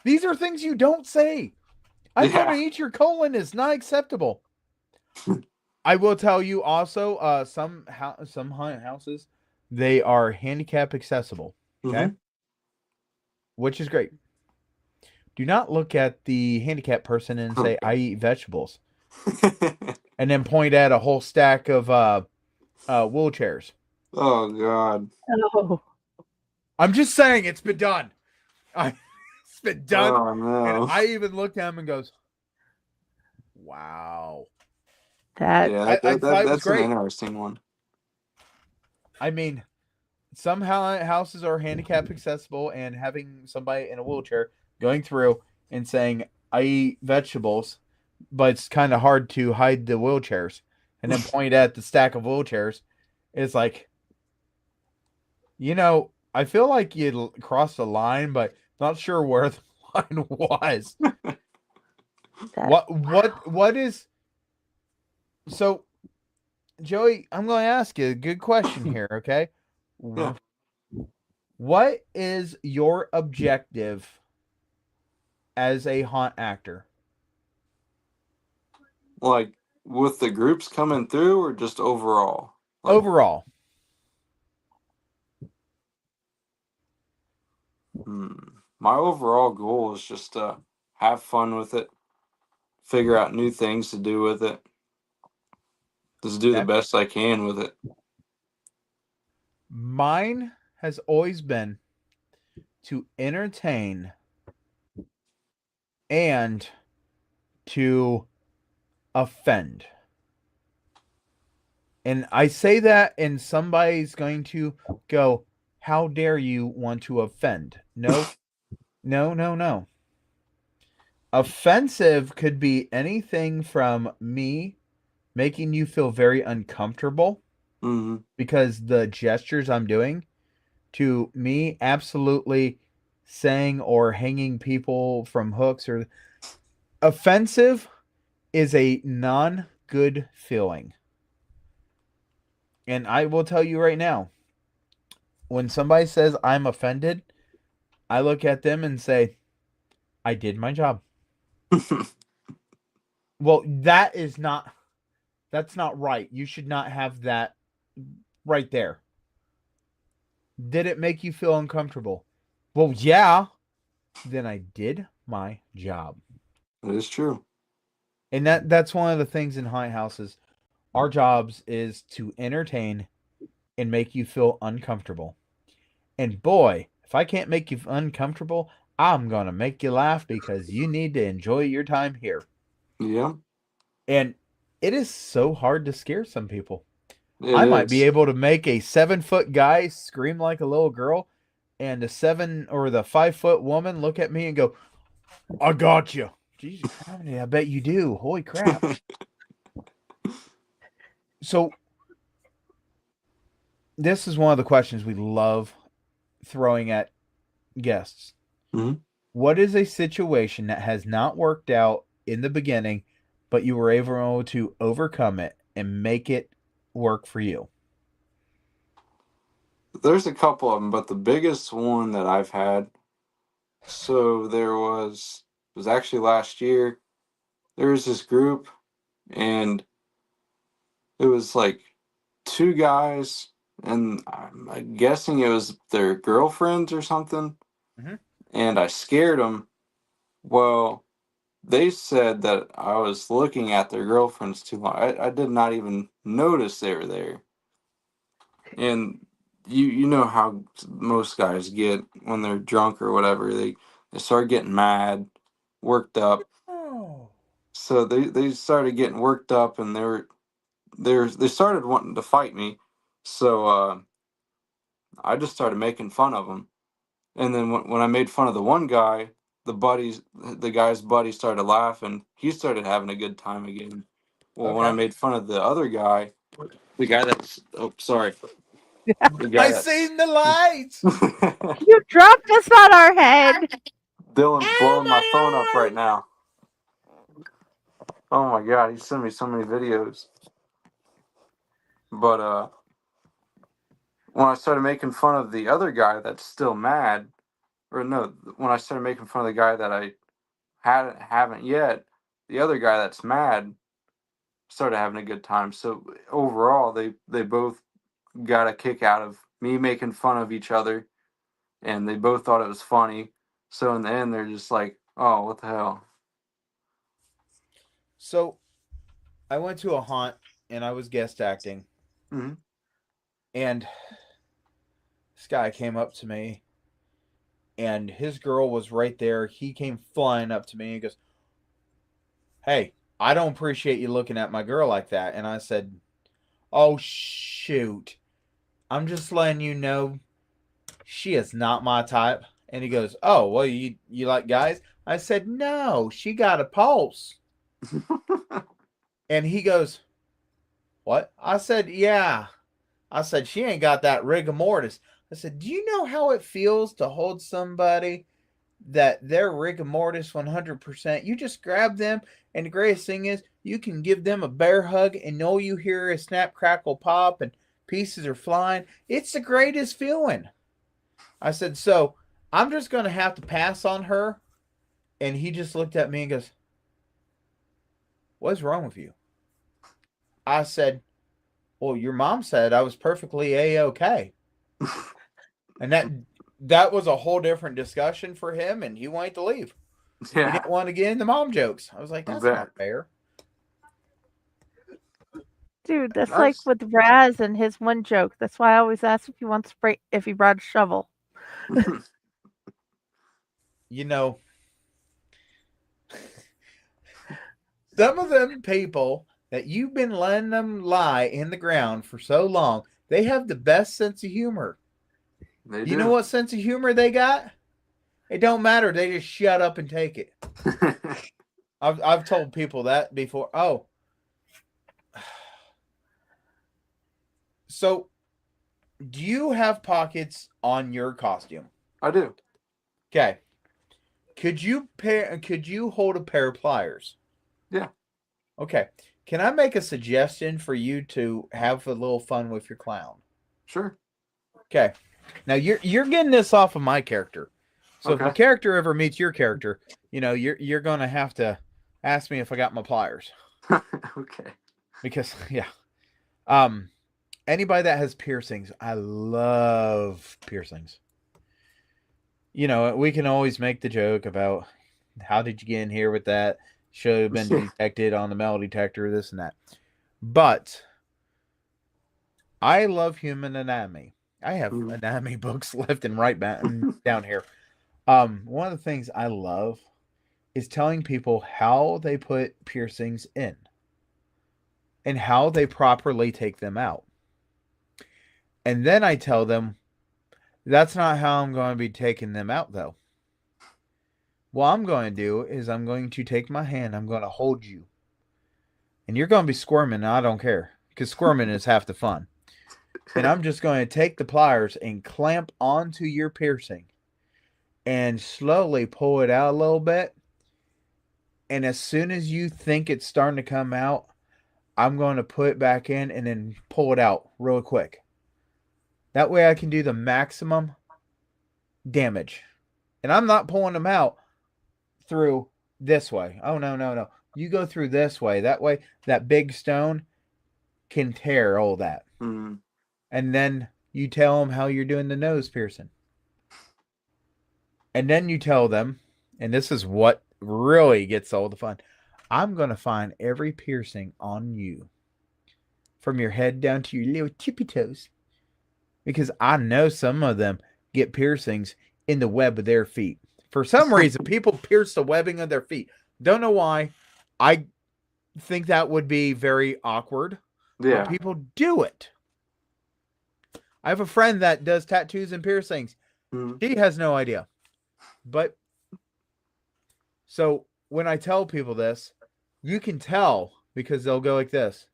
These are things you don't say. I'm going to eat your colon is not acceptable. I will tell you also, some haunted houses, they are handicap accessible. Okay. Which is great. Do not look at the handicapped person and say, I eat vegetables. And then point at a whole stack of wheelchairs. Oh, God. Oh. I'm just saying it's been done. It's been done. Oh, no. And I even looked at him and goes, wow. That's an interesting one. I mean, some houses are handicap accessible, and having somebody in a wheelchair going through and saying, I eat vegetables, but it's kind of hard to hide the wheelchairs, and then point at the stack of wheelchairs. It's like, I feel like you crossed the line, but not sure where the line was. What is... So, Joey, I'm going to ask you a good question here, okay? Yeah. What is your objective as a haunt actor? Like, with the groups coming through, or just overall? Overall. My overall goal is just to have fun with it, figure out new things to do with it. Just do the best I can with it. Mine has always been to entertain and to offend. And I say that, and somebody's going to go, how dare you want to offend? No, no. Offensive could be anything from me making you feel very uncomfortable because the gestures I'm doing, to me absolutely saying or hanging people from hooks. Or offensive is a non-good feeling. And I will tell you right now, when somebody says I'm offended, I look at them and say, I did my job. Well, that's not right. You should not have that right there. Did it make you feel uncomfortable? Well, yeah. Then I did my job. That is true. And that's one of the things in haunted houses. Our jobs is to entertain and make you feel uncomfortable. And boy, if I can't make you uncomfortable, I'm going to make you laugh because you need to enjoy your time here. Yeah. And It is so hard to scare some people. It might be is. able to make a 7-foot guy scream like a little girl, and the 5-foot woman look at me and go, "I got you." Jesus, I bet you do. Holy crap! So, this is one of the questions we love throwing at guests. Mm-hmm. What is a situation that has not worked out in the beginning, but you were able to overcome it and make it work for you? There's a couple of them, but the biggest one that I've had. So it was actually last year. There was this group, and it was like 2 guys, and I'm guessing it was their girlfriends or something. Mhm. And I scared them. Well, they said that I was looking at their girlfriends too long. I did not even notice they were there. And you know how most guys get when they're drunk or whatever. They start getting mad, worked up. Oh. So they started getting worked up, and they started wanting to fight me. So I just started making fun of them. And then when I made fun of the one guy, the guy's buddy started laughing. He started having a good time again. Well, when I Okay. made fun of the other guy, the guy that's sorry, the guy I seen the lights. You dropped this on our head. Dylan's blowing my phone up right now. Oh my god, he sent me so many videos. But when I started making fun of the other guy that's still mad, or no, when I started making fun of the guy that I haven't yet, the other guy that's mad started having a good time. So overall, they both got a kick out of me making fun of each other, and they both thought it was funny. So in the end, they're just like, "Oh, what the hell?" So, I went to a haunt and I was guest acting, Mhm. and this guy came up to me, and his girl was right there. He came flying up to me and goes, "Hey, I don't appreciate you looking at my girl like that." And I said, "Oh, shoot. I'm just letting you know she is not my type." And he goes, "Oh, well, you like guys?" I said, "No, she got a pulse." And he goes, "What?" I said, "Yeah." I said, "She ain't got that rigor mortis." I said, "Do you know how it feels to hold somebody that their rigor mortis 100%? You just grab them, and the greatest thing is you can give them a bear hug, and all you hear is snap, crackle, pop, and pieces are flying. It's the greatest feeling." I said, "So I'm just going to have to pass on her." And he just looked at me and goes, "What's wrong with you?" I said, "Well, your mom said I was perfectly A-okay." And that was a whole different discussion for him, and he wanted to leave. He Yeah, didn't want to get into mom jokes. I was like, that's bet. not fair. Dude, that's like Nice. with Raz and his one joke. That's why I always ask if he wants spray if he brought a shovel. You know, some of them people that you've been letting them lie in the ground for so long, they have the best sense of humor. They You do. know what sense of humor they got? It don't matter. They just shut up and take it. I've told people that before. Oh. So, do you have pockets on your costume? I do. Okay. Could you hold a pair of pliers? Yeah. Okay. Can I make a suggestion for you to have a little fun with your clown? Sure. Okay. Now you're getting this off of my character. So if my Okay. character ever meets your character, you're gonna have to ask me if I got my pliers. Okay. Because yeah. Anybody that has piercings, I love piercings. We can always make the joke about how did you get in here with that? Should have been detected on the metal detector, this and that. But I love human anatomy. I have anatomy books left and right down here. One of the things I love is telling people how they put piercings in. and how they properly take them out. And then I tell them, that's not how I'm going to be taking them out, though. What I'm going to do is I'm going to take my hand, I'm going to hold you. And you're going to be squirming, and I don't care, because squirming is half the fun. And I'm just going to take the pliers and clamp onto your piercing and slowly pull it out a little bit. And as soon as you think it's starting to come out, I'm going to put it back in and then pull it out real quick. That way I can do the maximum damage. And I'm not pulling them out through this way. Oh, no. You go through this way. That way, that big stone can tear all that. Mm-hmm. And then you tell them how you're doing the nose piercing. And then you tell them, and this is what really gets all the fun, I'm going to find every piercing on you. From your head down to your little tippy toes. Because I know some of them get piercings in the web of their feet. For some reason, people pierce the webbing of their feet. Don't know why. I think that would be very awkward. Yeah. But people do it. I have a friend that does tattoos and piercings. He has no idea. But so when I tell people this, you can tell because they'll go like this.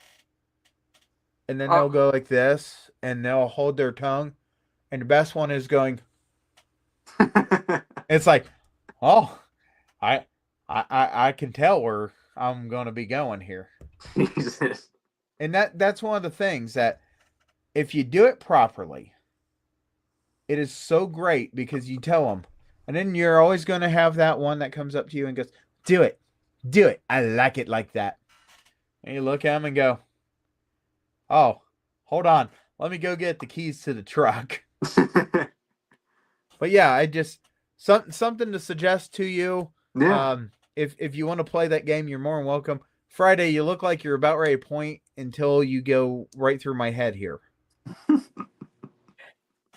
And then they'll go like this, and they'll hold their tongue. And the best one is going. It's like, oh, I can tell where I'm going to be going here. Jesus. And that's one of the things that if you do it properly, it is so great because you tell them. And then you're always going to have that one that comes up to you and goes, do it. I like it like that. And you look at them and go, oh, hold on. Let me go get the keys to the truck. But yeah, I just something to suggest to you. Yeah. If you want to play that game, you're more than welcome. Friday, you look like you're about ready to point until you go right through my head here.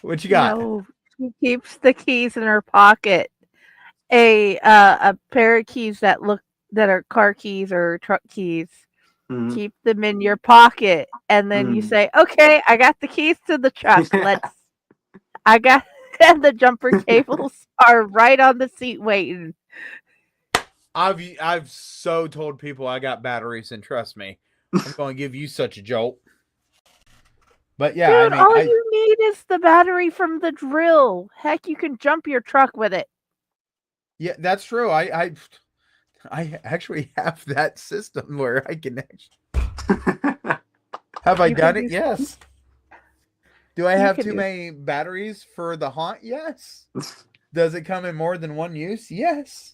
What you got? No, she keeps the keys in her pocket. A pair of keys that are car keys or truck keys. Mm-hmm. Keep them in your pocket, and then you say, "Okay, I got the keys to the truck. And the jumper cables are right on the seat waiting." I've so told people I got batteries, and trust me, I'm going to give you such a jolt. But yeah, dude, all you need is the battery from the drill. Heck, you can jump your truck with it. Yeah, that's true. I actually have that system where I can actually. Have I done it? Yes. Do I have too many batteries for the haunt? Yes. Does it come in more than one use? Yes.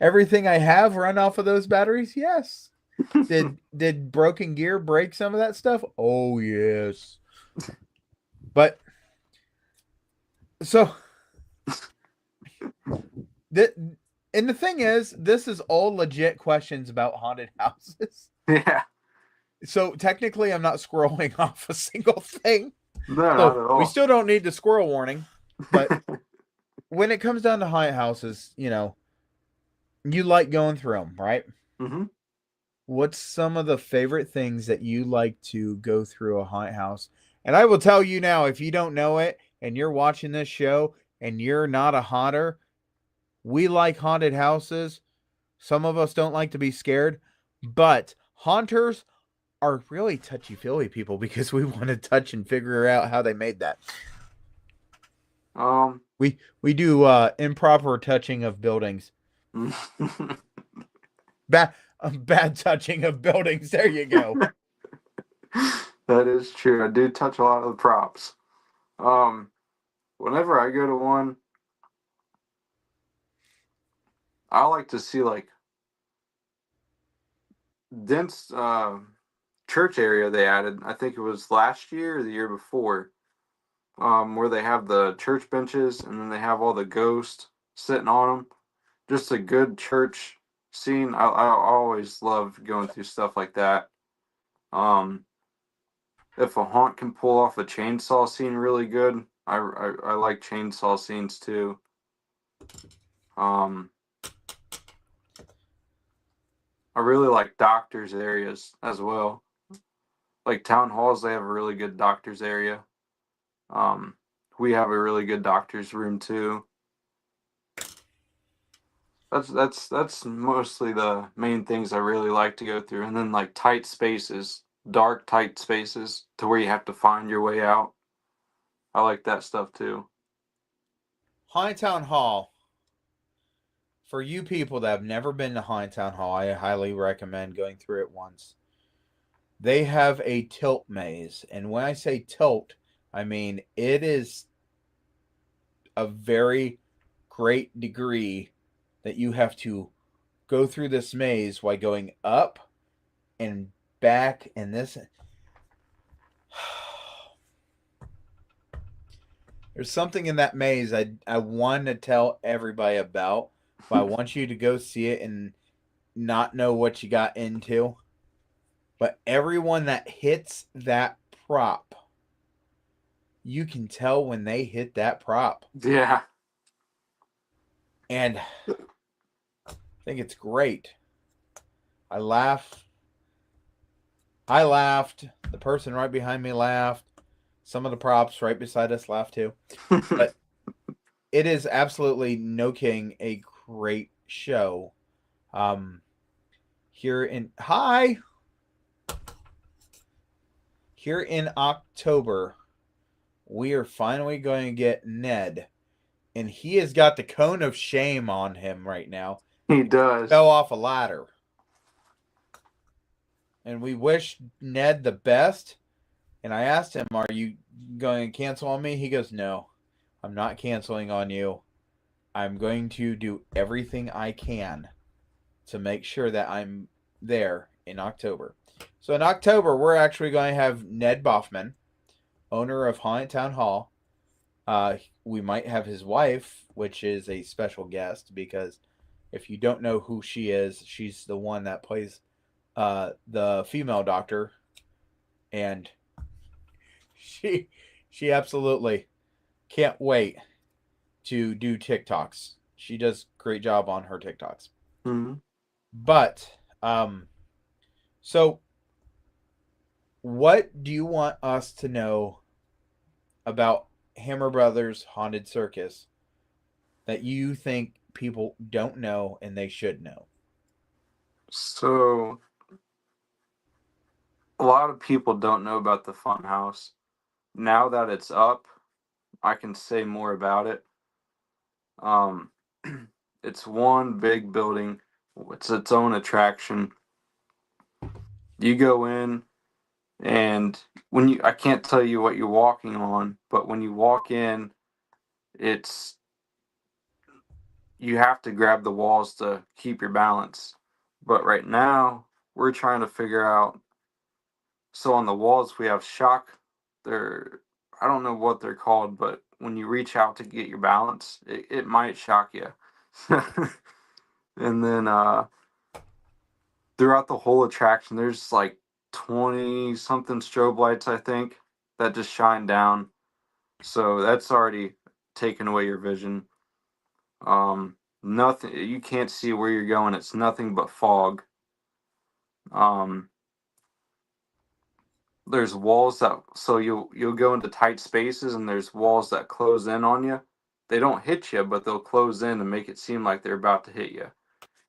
Everything I have run off of those batteries? Yes. Did broken gear break some of that stuff? Oh, yes. But so and the thing is, this is all legit questions about haunted houses. Yeah. So technically, I'm not scrolling off a single thing. No, not at all. We still don't need the squirrel warning. But when it comes down to haunted houses, you like going through them, right? Mm-hmm. What's some of the favorite things that you like to go through a haunted house? And I will tell you now, if you don't know it and you're watching this show and you're not a haunter, we like haunted houses. Some of us don't like to be scared, but haunters are really touchy-feely people because we want to touch and figure out how they made that. We do improper touching of buildings. Bad touching of buildings. There you go. That is true. I do touch a lot of the props. Whenever I go to one, I like to see like dense church area they added. I think it was last year or the year before, where they have the church benches and then they have all the ghosts sitting on them. Just a good church scene. I always love going through stuff like that. If a haunt can pull off a chainsaw scene really good, I like chainsaw scenes too. I really like doctors' areas as well. like town halls, they have a really good doctor's area. We have a really good doctor's room too. That's mostly the main things I really like to go through, and then like tight spaces, dark tight spaces, to where you have to find your way out. I like that stuff too. Haunted Town Hall. For you people that have never been to Haunted Town Hall, I highly recommend going through it once. They have a tilt maze, and when I say tilt, I mean it is a very great degree that you have to go through this maze while going up and back, and this. There's something in that maze I want to tell everybody about, but I want you to go see it and not know what you got into. But everyone that hits that prop, you can tell when they hit that prop. Yeah. And I think it's great. I laughed. The person right behind me laughed. Some of the props right beside us laughed too. But it is absolutely, no kidding, a great show. Here in October, we are finally going to get Ned. And he has got the cone of shame on him right now. He does. Fell off a ladder. And we wish Ned the best. And I asked him, are you going to cancel on me? He goes, no, I'm not canceling on you. I'm going to do everything I can to make sure that I'm there in October. So in October, we're actually going to have Ned Boffman, owner of Haunted Town Hall. We might have his wife, which is a special guest, because if you don't know who she is, she's the one that plays the female doctor, and she absolutely can't wait to do TikToks. She does a great job on her TikToks. Mm-hmm. But so what do you want us to know about Hammer Brothers Haunted Circus that you think people don't know and they should know? So, a lot of people don't know about the Funhouse. Now that it's up, I can say more about it. It's one big building. It's its own attraction. You go in, and I can't tell you what you're walking on, but when you walk in, you have to grab the walls to keep your balance. But right now, we're trying to figure out. So on the walls, we have shock. I don't know what they're called, but when you reach out to get your balance, it might shock you. And then throughout the whole attraction, there's like 20 something strobe lights, I think, that just shine down. So that's already taken away your vision. Nothing, you can't see where you're going. It's nothing but fog. There's walls so you'll go into tight spaces, and there's walls that close in on you. They don't hit you, but they'll close in and make it seem like they're about to hit you.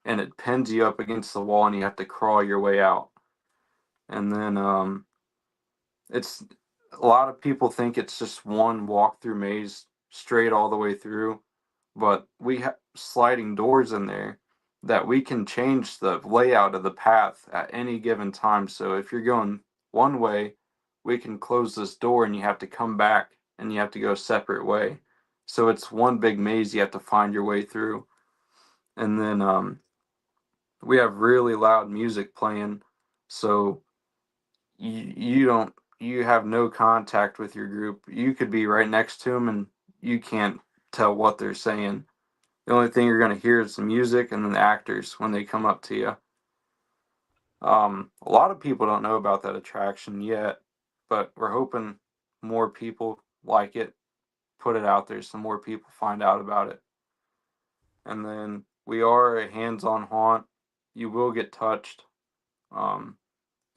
And it pins you up against the wall, and you have to crawl your way out. And then it's a lot of people think it's just one walk-through maze straight all the way through, but we have sliding doors in there that we can change the layout of the path at any given time. So if you're going one way, we can close this door, and you have to come back, and you have to go a separate way. So it's one big maze you have to find your way through. And then we have really loud music playing, so you have no contact with your group. You could be right next to them, and you can't tell what they're saying. The only thing you're going to hear is the music and then the actors when they come up to you. A lot of people don't know about that attraction yet, but we're hoping more people like it, put it out there so more people find out about it. And then we are a hands-on haunt. You will get touched.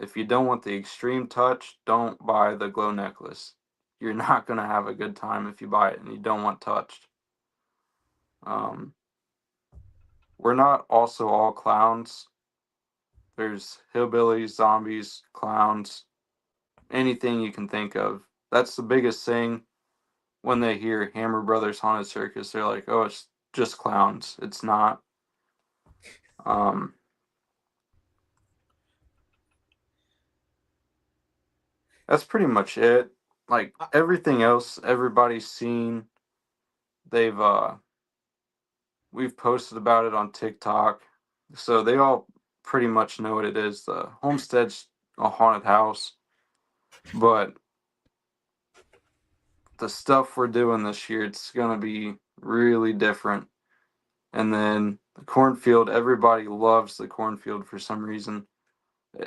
if you don't want the extreme touch, don't buy the glow necklace. You're not going to have a good time if you buy it and you don't want touched. We're not also all clowns. There's hillbillies, zombies, clowns, anything you can think of. That's the biggest thing when they hear Hammer Brothers Haunted Circus. They're like, oh, it's just clowns. It's not. That's pretty much it. Like everything else everybody's seen, we've posted about it on TikTok. So they all pretty much know what it is. The Homestead's a haunted house. But the stuff we're doing this year, it's gonna be really different. And then the Cornfield, everybody loves the Cornfield for some reason.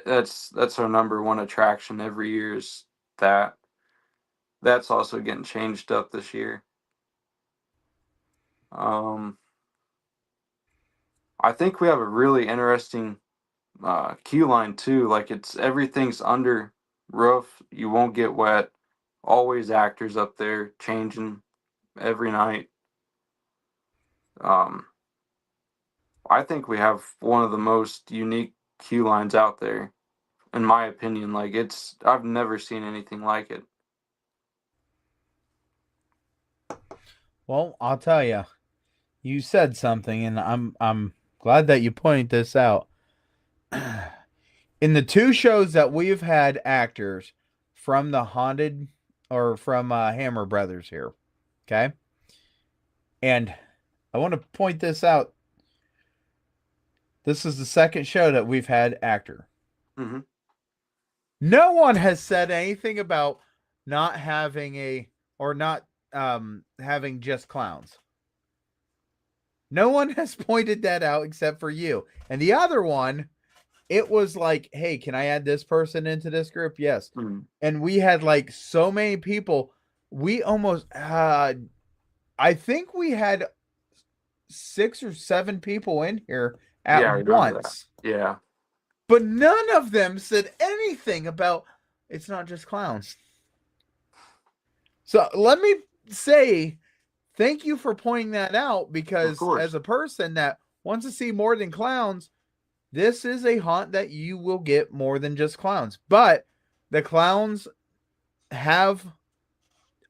That's our number one attraction every year is that. That's also getting changed up this year. I think we have a really interesting queue line too. Like everything's under roof. You won't get wet. Always actors up there changing every night. I think we have one of the most unique queue lines out there, in my opinion. Like I've never seen anything like it. Well, I'll tell you, you said something, and I'm glad that you pointed this out. In the two shows that we've had actors from the Haunted or from Hammer Brothers here, okay, and I want to point this out. This is the second show that we've had actor. Mm-hmm. No one has said anything about not having having just clowns. No one has pointed that out except for you. And the other one, it was like, hey, can I add this person into this group? Yes. Mm-hmm. And we had like so many people. We almost, I think we had 6 or 7 people in here at once. Yeah. But none of them said anything about it's not just clowns. So let me say thank you for pointing that out, because as a person that wants to see more than clowns, this is a haunt that you will get more than just clowns. But the clowns have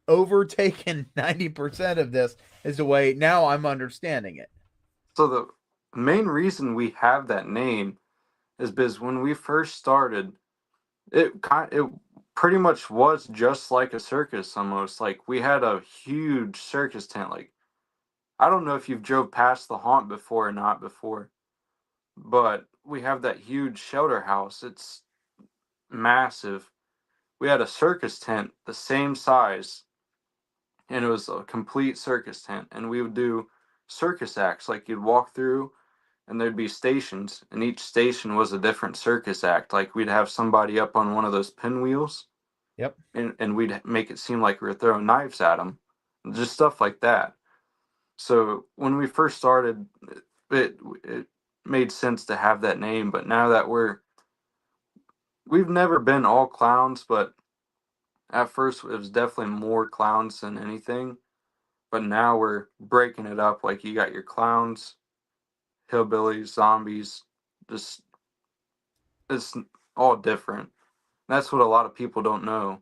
overtaken 90% of this is the way now I'm understanding it. So the main reason we have that name is because when we first started, it pretty much was just like a circus almost. Like we had a huge circus tent. Like I don't know if you've drove past the haunt before or not before, but we have that huge shelter house. It's massive. We had a circus tent the same size, and it was a complete circus tent. And we would do circus acts. Like you'd walk through and there'd be stations, and each station was a different circus act. Like we'd have somebody up on one of those pinwheels. Yep. And we'd make it seem like we were throwing knives at them. Just stuff like that. So when we first started, it made sense to have that name. But now that we've never been all clowns, but at first it was definitely more clowns than anything. But now we're breaking it up. Like you got your clowns, hillbillies, zombies, just it's all different. That's what a lot of people don't know.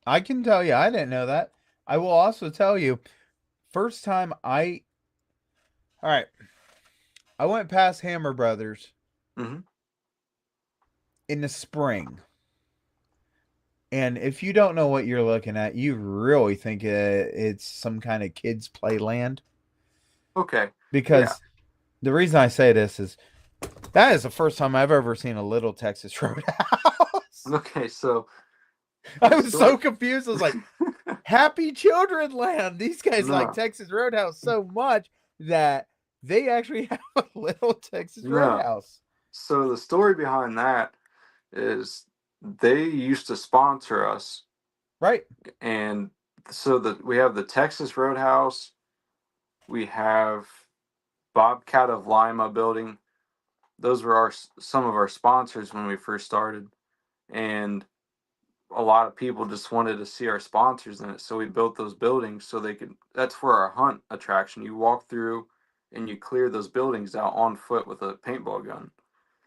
I can tell you, I didn't know that. I will also tell you, first time I went past Hammer Brothers in the spring. And if you don't know what you're looking at, you really think it's some kind of kids' playland. Okay. Because the reason I say this is that is the first time I've ever seen a Little Texas Roadhouse. Okay, so I was so confused. I was like, Happy Children Land. These guys like Texas Roadhouse so much that they actually have a Little Texas Roadhouse. So the story behind that is they used to sponsor us. Right. And so we have the Texas Roadhouse. We have Bobcat of Lima building. those were some of our sponsors when we first started, and a lot of people just wanted to see our sponsors in it, so we built those buildings so they could. That's for our hunt attraction. You walk through and you clear those buildings out on foot with a paintball gun.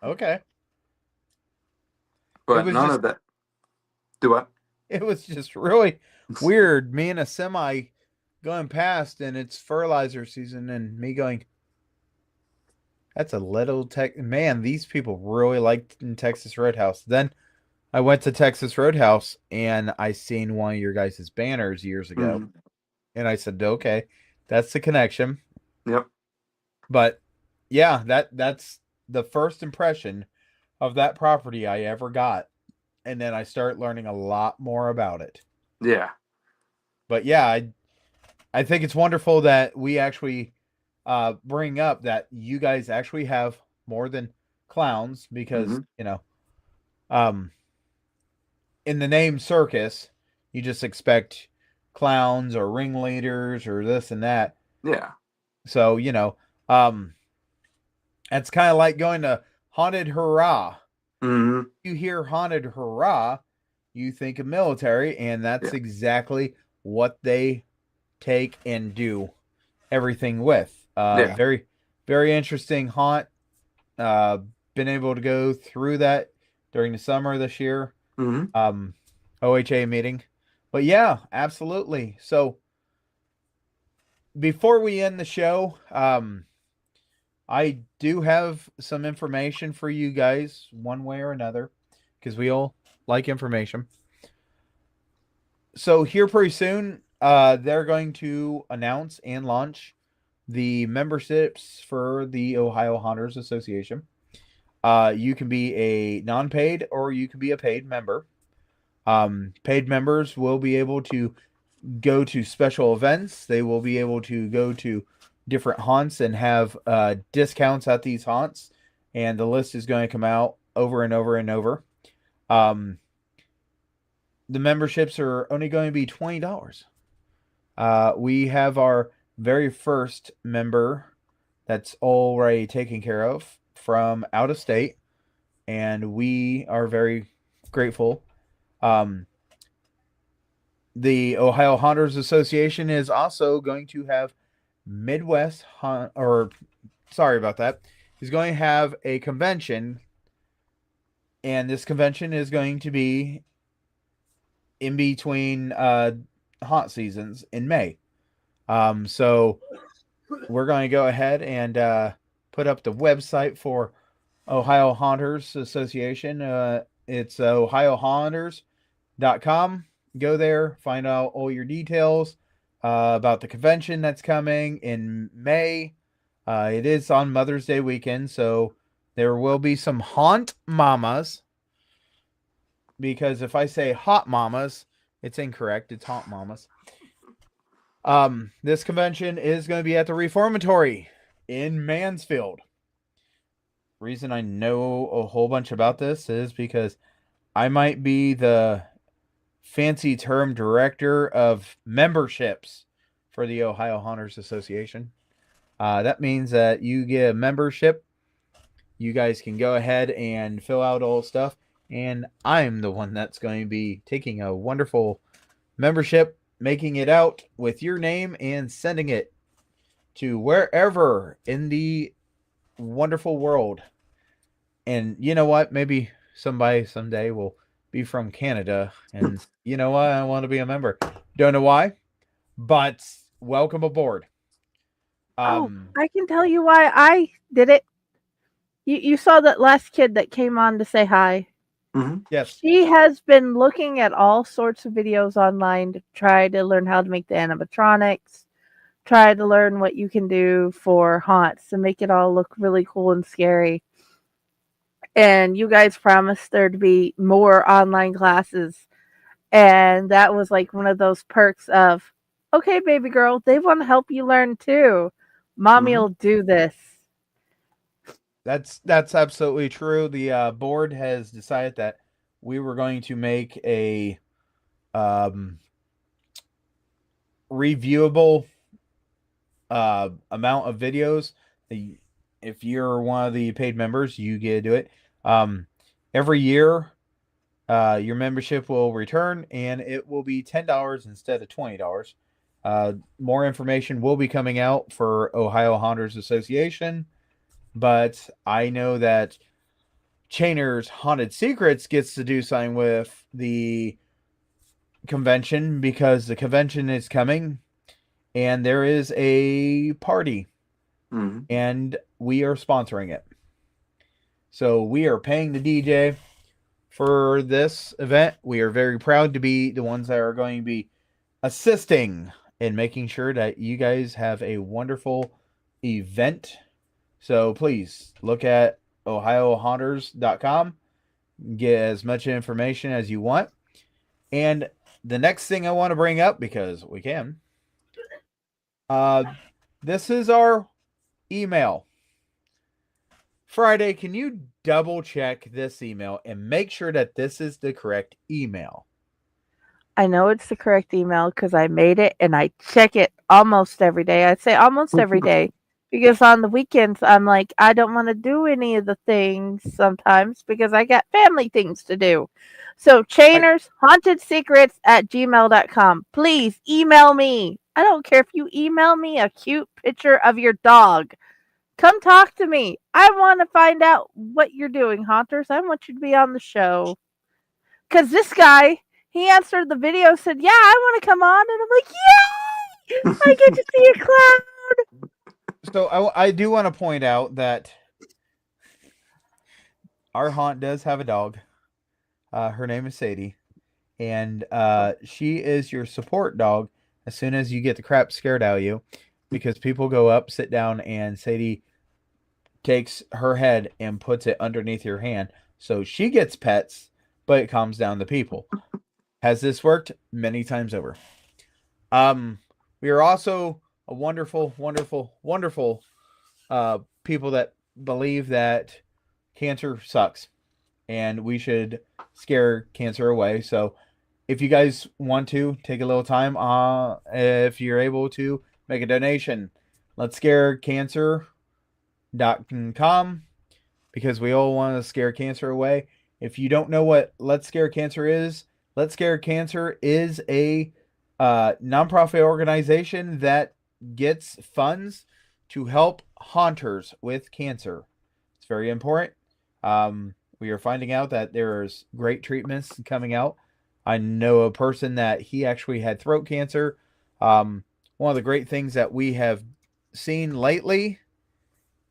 Okay. But none of that. Do what? It was just really weird. Me and a semi going past, and it's fertilizer season, and me going, that's a little man, these people really liked in Texas Roadhouse. Then I went to Texas Roadhouse, and I seen one of your guys' banners years ago. Mhm. And I said, okay, that's the connection. Yep. But yeah, that's the first impression of that property I ever got. And then I start learning a lot more about it. Yeah. But yeah, I think it's wonderful that we actually bring up that you guys actually have more than clowns, because you know, in the name circus, you just expect clowns or ringleaders or this and that. Yeah. So, you know, it's kind of like going to Haunted Hurrah. Mm-hmm. You hear Haunted Hurrah, you think of military, and that's exactly what they take and do everything with. Very, very interesting haunt. Been able to go through that during the summer this year. Mm-hmm. OHA meeting. But yeah, absolutely. So before we end the show, I do have some information for you guys one way or another, because we all like information. So here pretty soon, they're going to announce and launch the memberships for the Ohio Haunters Association. You can be a non-paid or you can be a paid member. Paid members will be able to go to special events. They will be able to go to different haunts and have discounts at these haunts. And the list is going to come out over and over and over. The memberships are only going to be $20. We have our very first member that's already taken care of from out of state, and we are very grateful. The Ohio Haunters Association is also going to have Midwest is going to have a convention, and this convention is going to be in between haunt seasons in May. So we're going to go ahead and put up the website for Ohio Haunters Association. It's ohiohaunters.com. Go there, find out all your details about the convention that's coming in May. It is on Mother's Day weekend, so there will be some haunt mamas. Because if I say hot mamas, it's incorrect. It's haunt mamas. This convention is going to be at the Reformatory in Mansfield. Reason I know a whole bunch about this is because I might be the fancy term director of memberships for the Ohio Haunters Association. That means that you get a membership. You guys can go ahead and fill out all stuff. And I'm the one that's going to be taking a wonderful membership, making it out with your name, and sending it to wherever in the wonderful world. And you know what? Maybe somebody someday will be from Canada, and you know what? I want to be a member. Don't know why, but welcome aboard. I can tell you why I did it. You saw that last kid that came on to say hi. Mm-hmm. Yes. She has been looking at all sorts of videos online to try to learn how to make the animatronics, try to learn what you can do for haunts to make it all look really cool and scary. And you guys promised there to be more online classes. And that was like one of those perks of, okay, baby girl, they want to help you learn too. Mommy will do this. That's absolutely true. The board has decided that we were going to make a reviewable amount of videos. if you're one of the paid members, you get to do it. Every year, your membership will return, and it will be $10 instead of $20. More information will be coming out for Ohio Haunters Association, but I know that Chainer's Haunted Secrets gets to do something with the convention because the convention is coming and there is a party and we are sponsoring it. So we are paying the DJ for this event. We are very proud to be the ones that are going to be assisting in making sure that you guys have a wonderful event. So please look at ohiohaunters.com, get as much information as you want. And the next thing I want to bring up, because we can, this is our email. Friday, can you double check this email and make sure that this is the correct email? I know it's the correct email because I made it and I check it almost every day. I'd say almost every day because on the weekends, I'm like, I don't want to do any of the things sometimes because I got family things to do. So Chainers, Haunted Secrets at gmail.com. Please email me. I don't care if you email me a cute picture of your dog. Come talk to me. I want to find out what you're doing, Haunters. I want you to be on the show. Because this guy, he answered the video, said, yeah, I want to come on. And I'm like, yay! I get to see a clown. So I do want to point out that our haunt does have a dog. Her name is Sadie. And she is your support dog as soon as you get the crap scared out of you. Because people go up, sit down, and Sadie takes her head and puts it underneath your hand. So she gets pets, but it calms down the people. Has this worked? Many times over. We are also a wonderful, wonderful, wonderful people that believe that cancer sucks. And we should scare cancer away. So if you guys want to, take a little time, if you're able to, make a donation. Let's scare cancer.com because we all want to scare cancer away. If you don't know what Let's Scare Cancer is, Let's Scare Cancer is a nonprofit organization that gets funds to help haunters with cancer. It's very important. We are finding out that there's great treatments coming out. I know a person that he actually had throat cancer. One of the great things that we have seen lately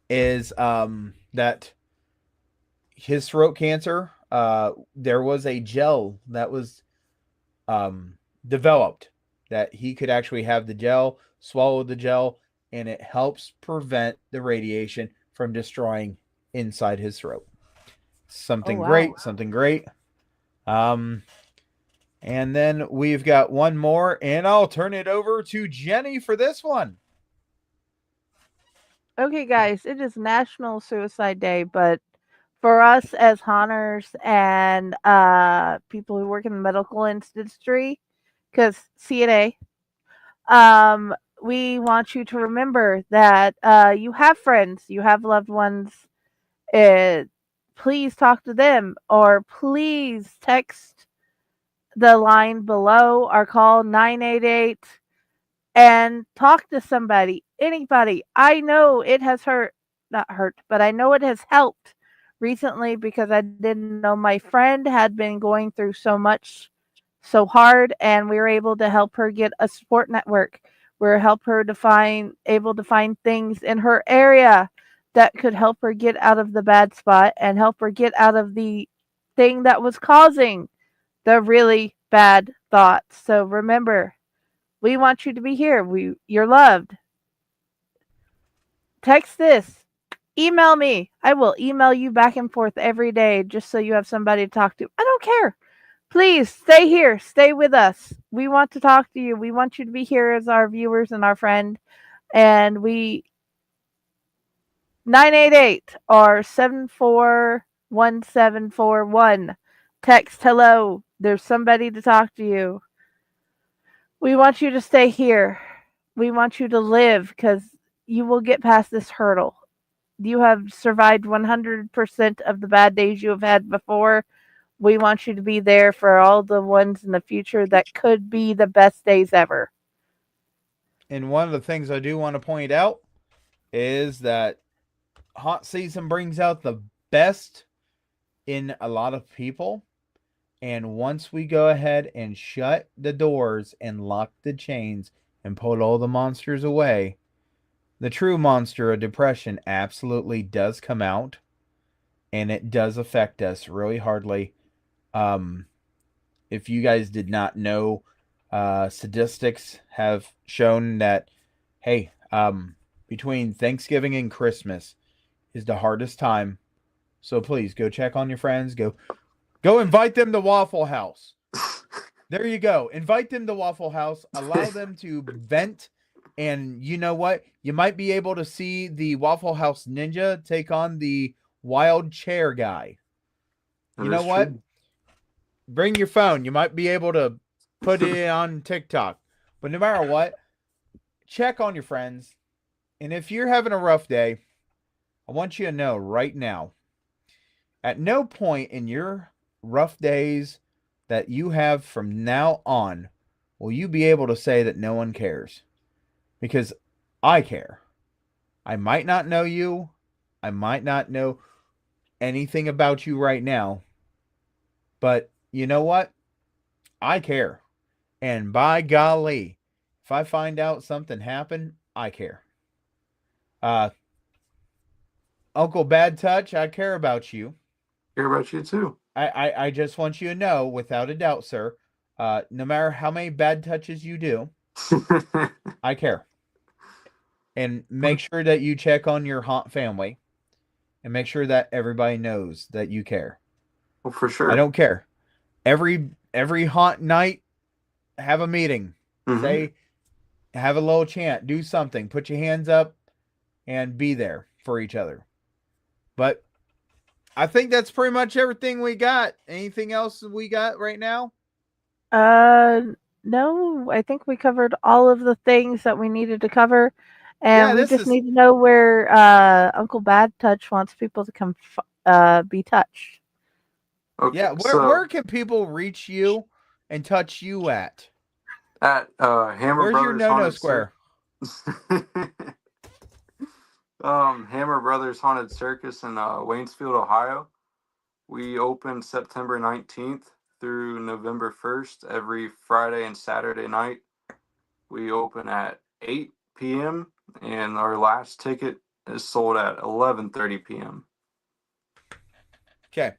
is that his throat cancer, there was a gel that was developed that he could actually have the gel, swallow the gel, and it helps prevent the radiation from destroying inside his throat. Something great, something great. And then we've got one more, and I'll turn it over to Jenny for this one. Okay, guys, it is National Suicide Day, but for us as haunters and people who work in the medical industry, because CNA, we want you to remember that you have friends, you have loved ones. Please talk to them, or please text the line below or call 988 and talk to somebody, anybody. I know it has not hurt, but I know it has helped recently because I didn't know my friend had been going through so much, so hard, and we were able to help her get a support network. We were able to find things in her area that could help her get out of the bad spot and help her get out of the thing that was causing the really bad thoughts. So remember, we want you to be here. You're loved. Text this. Email me. I will email you back and forth every day just so you have somebody to talk to. I don't care. Please stay here. Stay with us. We want to talk to you. We want you to be here as our viewers and our friend. And 988 or 741741. Text hello. There's somebody to talk to you. We want you to stay here. We want you to live because you will get past this hurdle. you have survived 100% of the bad days you have had before. We want you to be there for all the ones in the future that could be the best days ever. And one of the things I do want to point out is that haunt season brings out the best in a lot of people. And once we go ahead and shut the doors and lock the chains and put all the monsters away, the true monster of depression absolutely does come out. And it does affect us really hardly. If you guys did not know, statistics have shown that, hey, between Thanksgiving and Christmas is the hardest time. So please go check on your friends. Go invite them to Waffle House. There you go. Invite them to Waffle House. Allow them to vent. And you know what? You might be able to see the Waffle House Ninja take on the wild chair guy. You know what? Bring your phone. You might be able to put it on TikTok. But no matter what, check on your friends. And if you're having a rough day, I want you to know right now, at no point in your rough days that you have from now on will you be able to say that no one cares. Because I care. I might not know you. I might not know anything about you right now. But you know what? I care. And by golly, if I find out something happened, I care. Uncle Bad Touch, I care about you. Care about you too. I just want you to know, without a doubt, sir, no matter how many bad touches you do, I care. And make sure that you check on your haunt family. And make sure that everybody knows that you care. Well, for sure. I don't care. Every haunt night, have a meeting. Mm-hmm. Say, have a little chant. Do something. Put your hands up and be there for each other. But I think that's pretty much everything we got. Anything else we got right now? No. I think we covered all of the things that we needed to cover. And we just need to know where Uncle Bad Touch wants people to come be touched. Okay, yeah, where can people reach you and touch you at? At Hammer Where's Brothers your Haunted square? Hammer Brothers Haunted Circus in Waynesfield, Ohio. We open September 19th through November 1st every Friday and Saturday night. We open at 8 p.m. and our last ticket is sold at 11:30 p.m. Okay.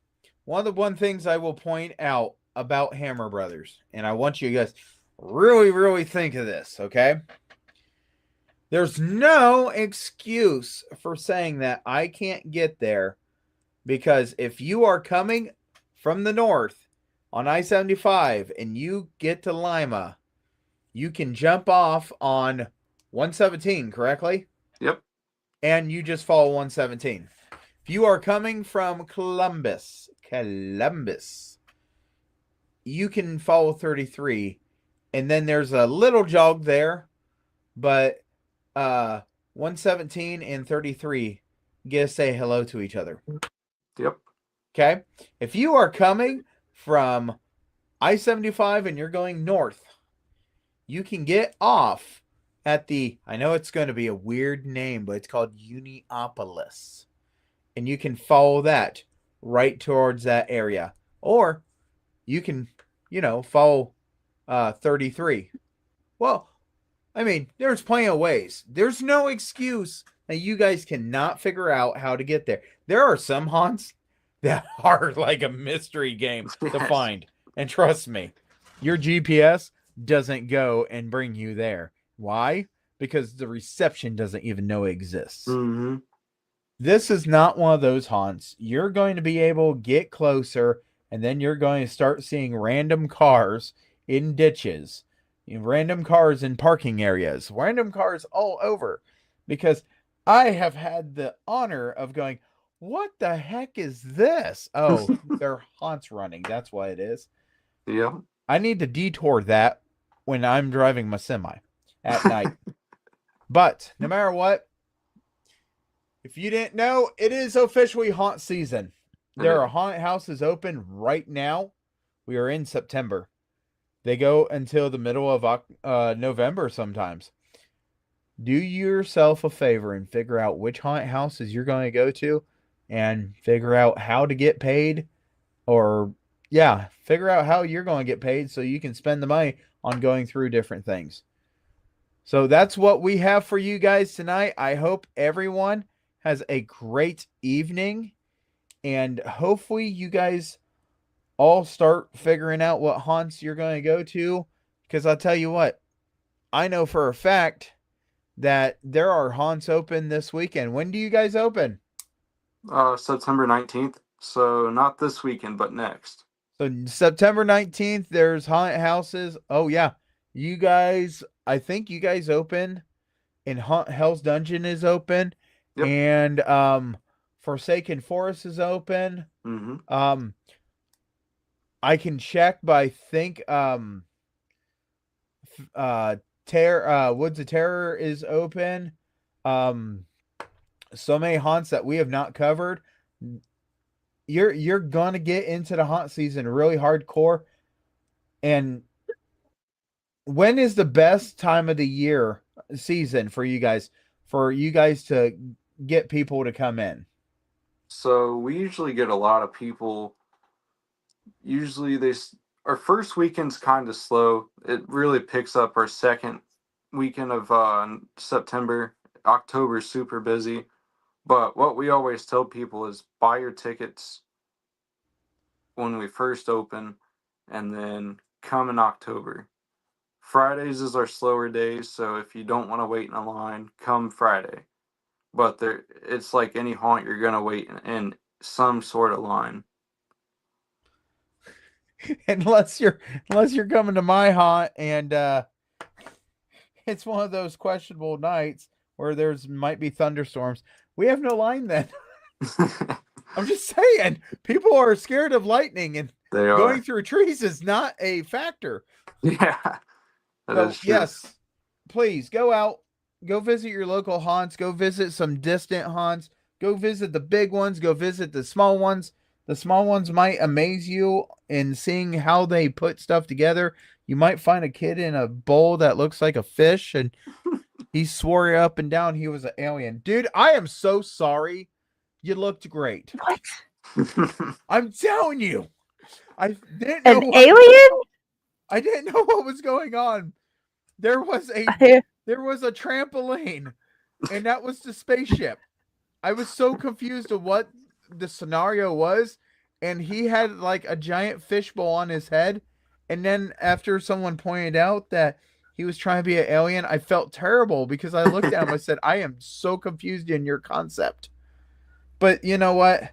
One of the things I will point out about Hammer Brothers, and I want you guys really, really think of this, okay? There's no excuse for saying that I can't get there, because if you are coming from the north on I-75 and you get to Lima, you can jump off on 117, correctly? Yep. And you just follow 117. If you are coming from Columbus, you can follow 33. And then there's a little jog there, but 117 and 33 get to say hello to each other. Yep. Okay? If you are coming from I-75 and you're going north, you can get off at the, I know it's going to be a weird name, but it's called Uniopolis. And you can follow that right towards that area. Or you can, follow 33. Well, I mean, there's plenty of ways. There's no excuse that you guys cannot figure out how to get there. There are some haunts that are like a mystery game to find. And trust me, your GPS doesn't go and bring you there. Why? Because the reception doesn't even know it exists. Mm-hmm. This is not one of those haunts. You're going to be able to get closer, and then you're going to start seeing random cars in ditches, random cars in parking areas, random cars all over. Because I have had the honor of going, what the heck is this? Oh, they're haunts running. That's why it is. Yeah. I need to detour that when I'm driving my semi at night. But no matter what, If you didn't know, it is officially haunt season. There are haunted houses open right now. We are in September. They go until the middle of November sometimes. Do yourself a favor and figure out which haunted houses you're going to go to and figure out how to get paid, or figure out how you're going to get paid so you can spend the money on going through different things. So that's what we have for you guys tonight. I hope everyone has a great evening, and hopefully you guys all start figuring out what haunts you're going to go to, because I'll tell you what, I know for a fact that there are haunts open this weekend. When do you guys open? September 19th. So not this weekend, but next. So September 19th, there's haunted houses. Oh, yeah. You guys, I think you guys open, and Hell's Dungeon is open. Yep. And Forsaken Forest is open. Mm-hmm. I can check, but I think Woods of Terror is open. So many haunts that we have not covered. You're gonna get into the haunt season really hardcore. And when is the best time of the season for you guys to get people to come in? So we usually get a lot of people. Usually our first weekend's kind of slow. It really picks up our second weekend of September. October's super busy. But what we always tell people is buy your tickets when we first open, and then come in October. Fridays is our slower days, so if you don't want to wait in a line, come Friday. But it's like any haunt, you're going to wait in some sort of line. Unless you're coming to my haunt and it's one of those questionable nights where might be thunderstorms. We have no line then. I'm just saying, people are scared of lightning, and going through trees is not a factor. Yeah. So, yes, please go out, go visit your local haunts, go visit some distant haunts, go visit the big ones, go visit the small ones. The small ones might amaze you in seeing how they put stuff together. You might find a kid in a bowl that looks like a fish, and he swore up and down he was an alien. Dude, I am so sorry. You looked great. What? I'm telling you. I didn't know an alien? I didn't know what was going on. There was a trampoline, and that was the spaceship. I was so confused of what the scenario was, and he had like a giant fishbowl on his head, and then after someone pointed out that he was trying to be an alien, I felt terrible because I looked at him. I said, I am so confused in your concept. But you know what?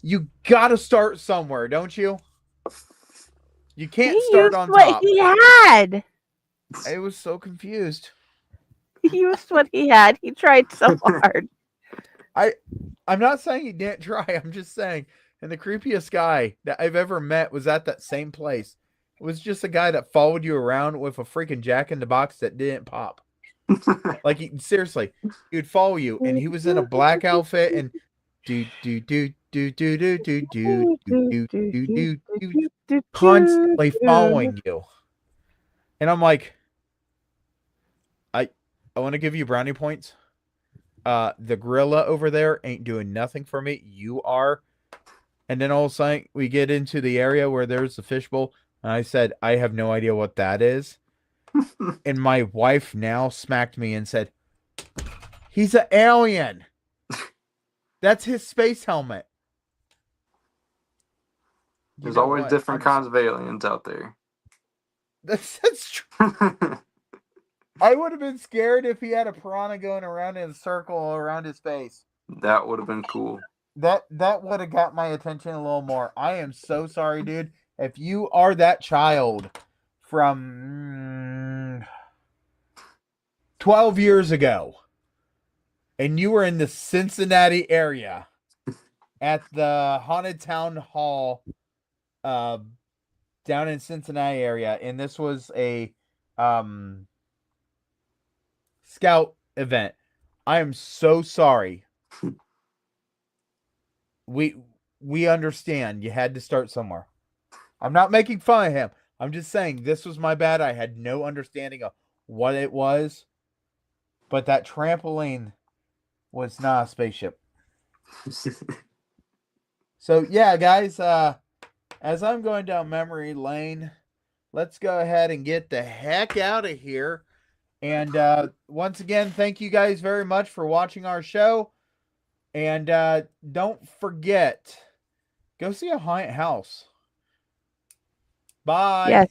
You gotta start somewhere, don't you? You can't start on top. What he had. I was so confused. He used what he had. He tried so hard. I'm not saying he didn't try. I'm just saying, and the creepiest guy that I've ever met was at that same place. It was just a guy that followed you around with a freaking Jack in the Box that didn't pop. Like, seriously, he would follow you, and he was in a black outfit and constantly following you. And I'm like, I want to give you brownie points. The gorilla over there ain't doing nothing for me. You are. And then all of a sudden we get into the area where there's the fishbowl, and I said, I have no idea what that is. And my wife now smacked me and said, he's an alien. That's his space helmet. There's always different kinds of aliens out there. That's true. I would have been scared if he had a piranha going around in a circle around his face. That would have been cool. That would have got my attention a little more. I am so sorry, dude. If you are that child from 12 years ago, and you were in the Cincinnati area at the Haunted Town Hall down in Cincinnati area, and this was a scout event, I am so sorry. we understand you had to start somewhere. I'm not making fun of him. I'm just saying this was my bad. I had no understanding of what it was. But that trampoline was not a spaceship. So yeah, guys, as I'm going down memory lane, let's go ahead and get the heck out of here. And once again, thank you guys very much for watching our show. And don't forget, go see a haunted house. Bye. Yes.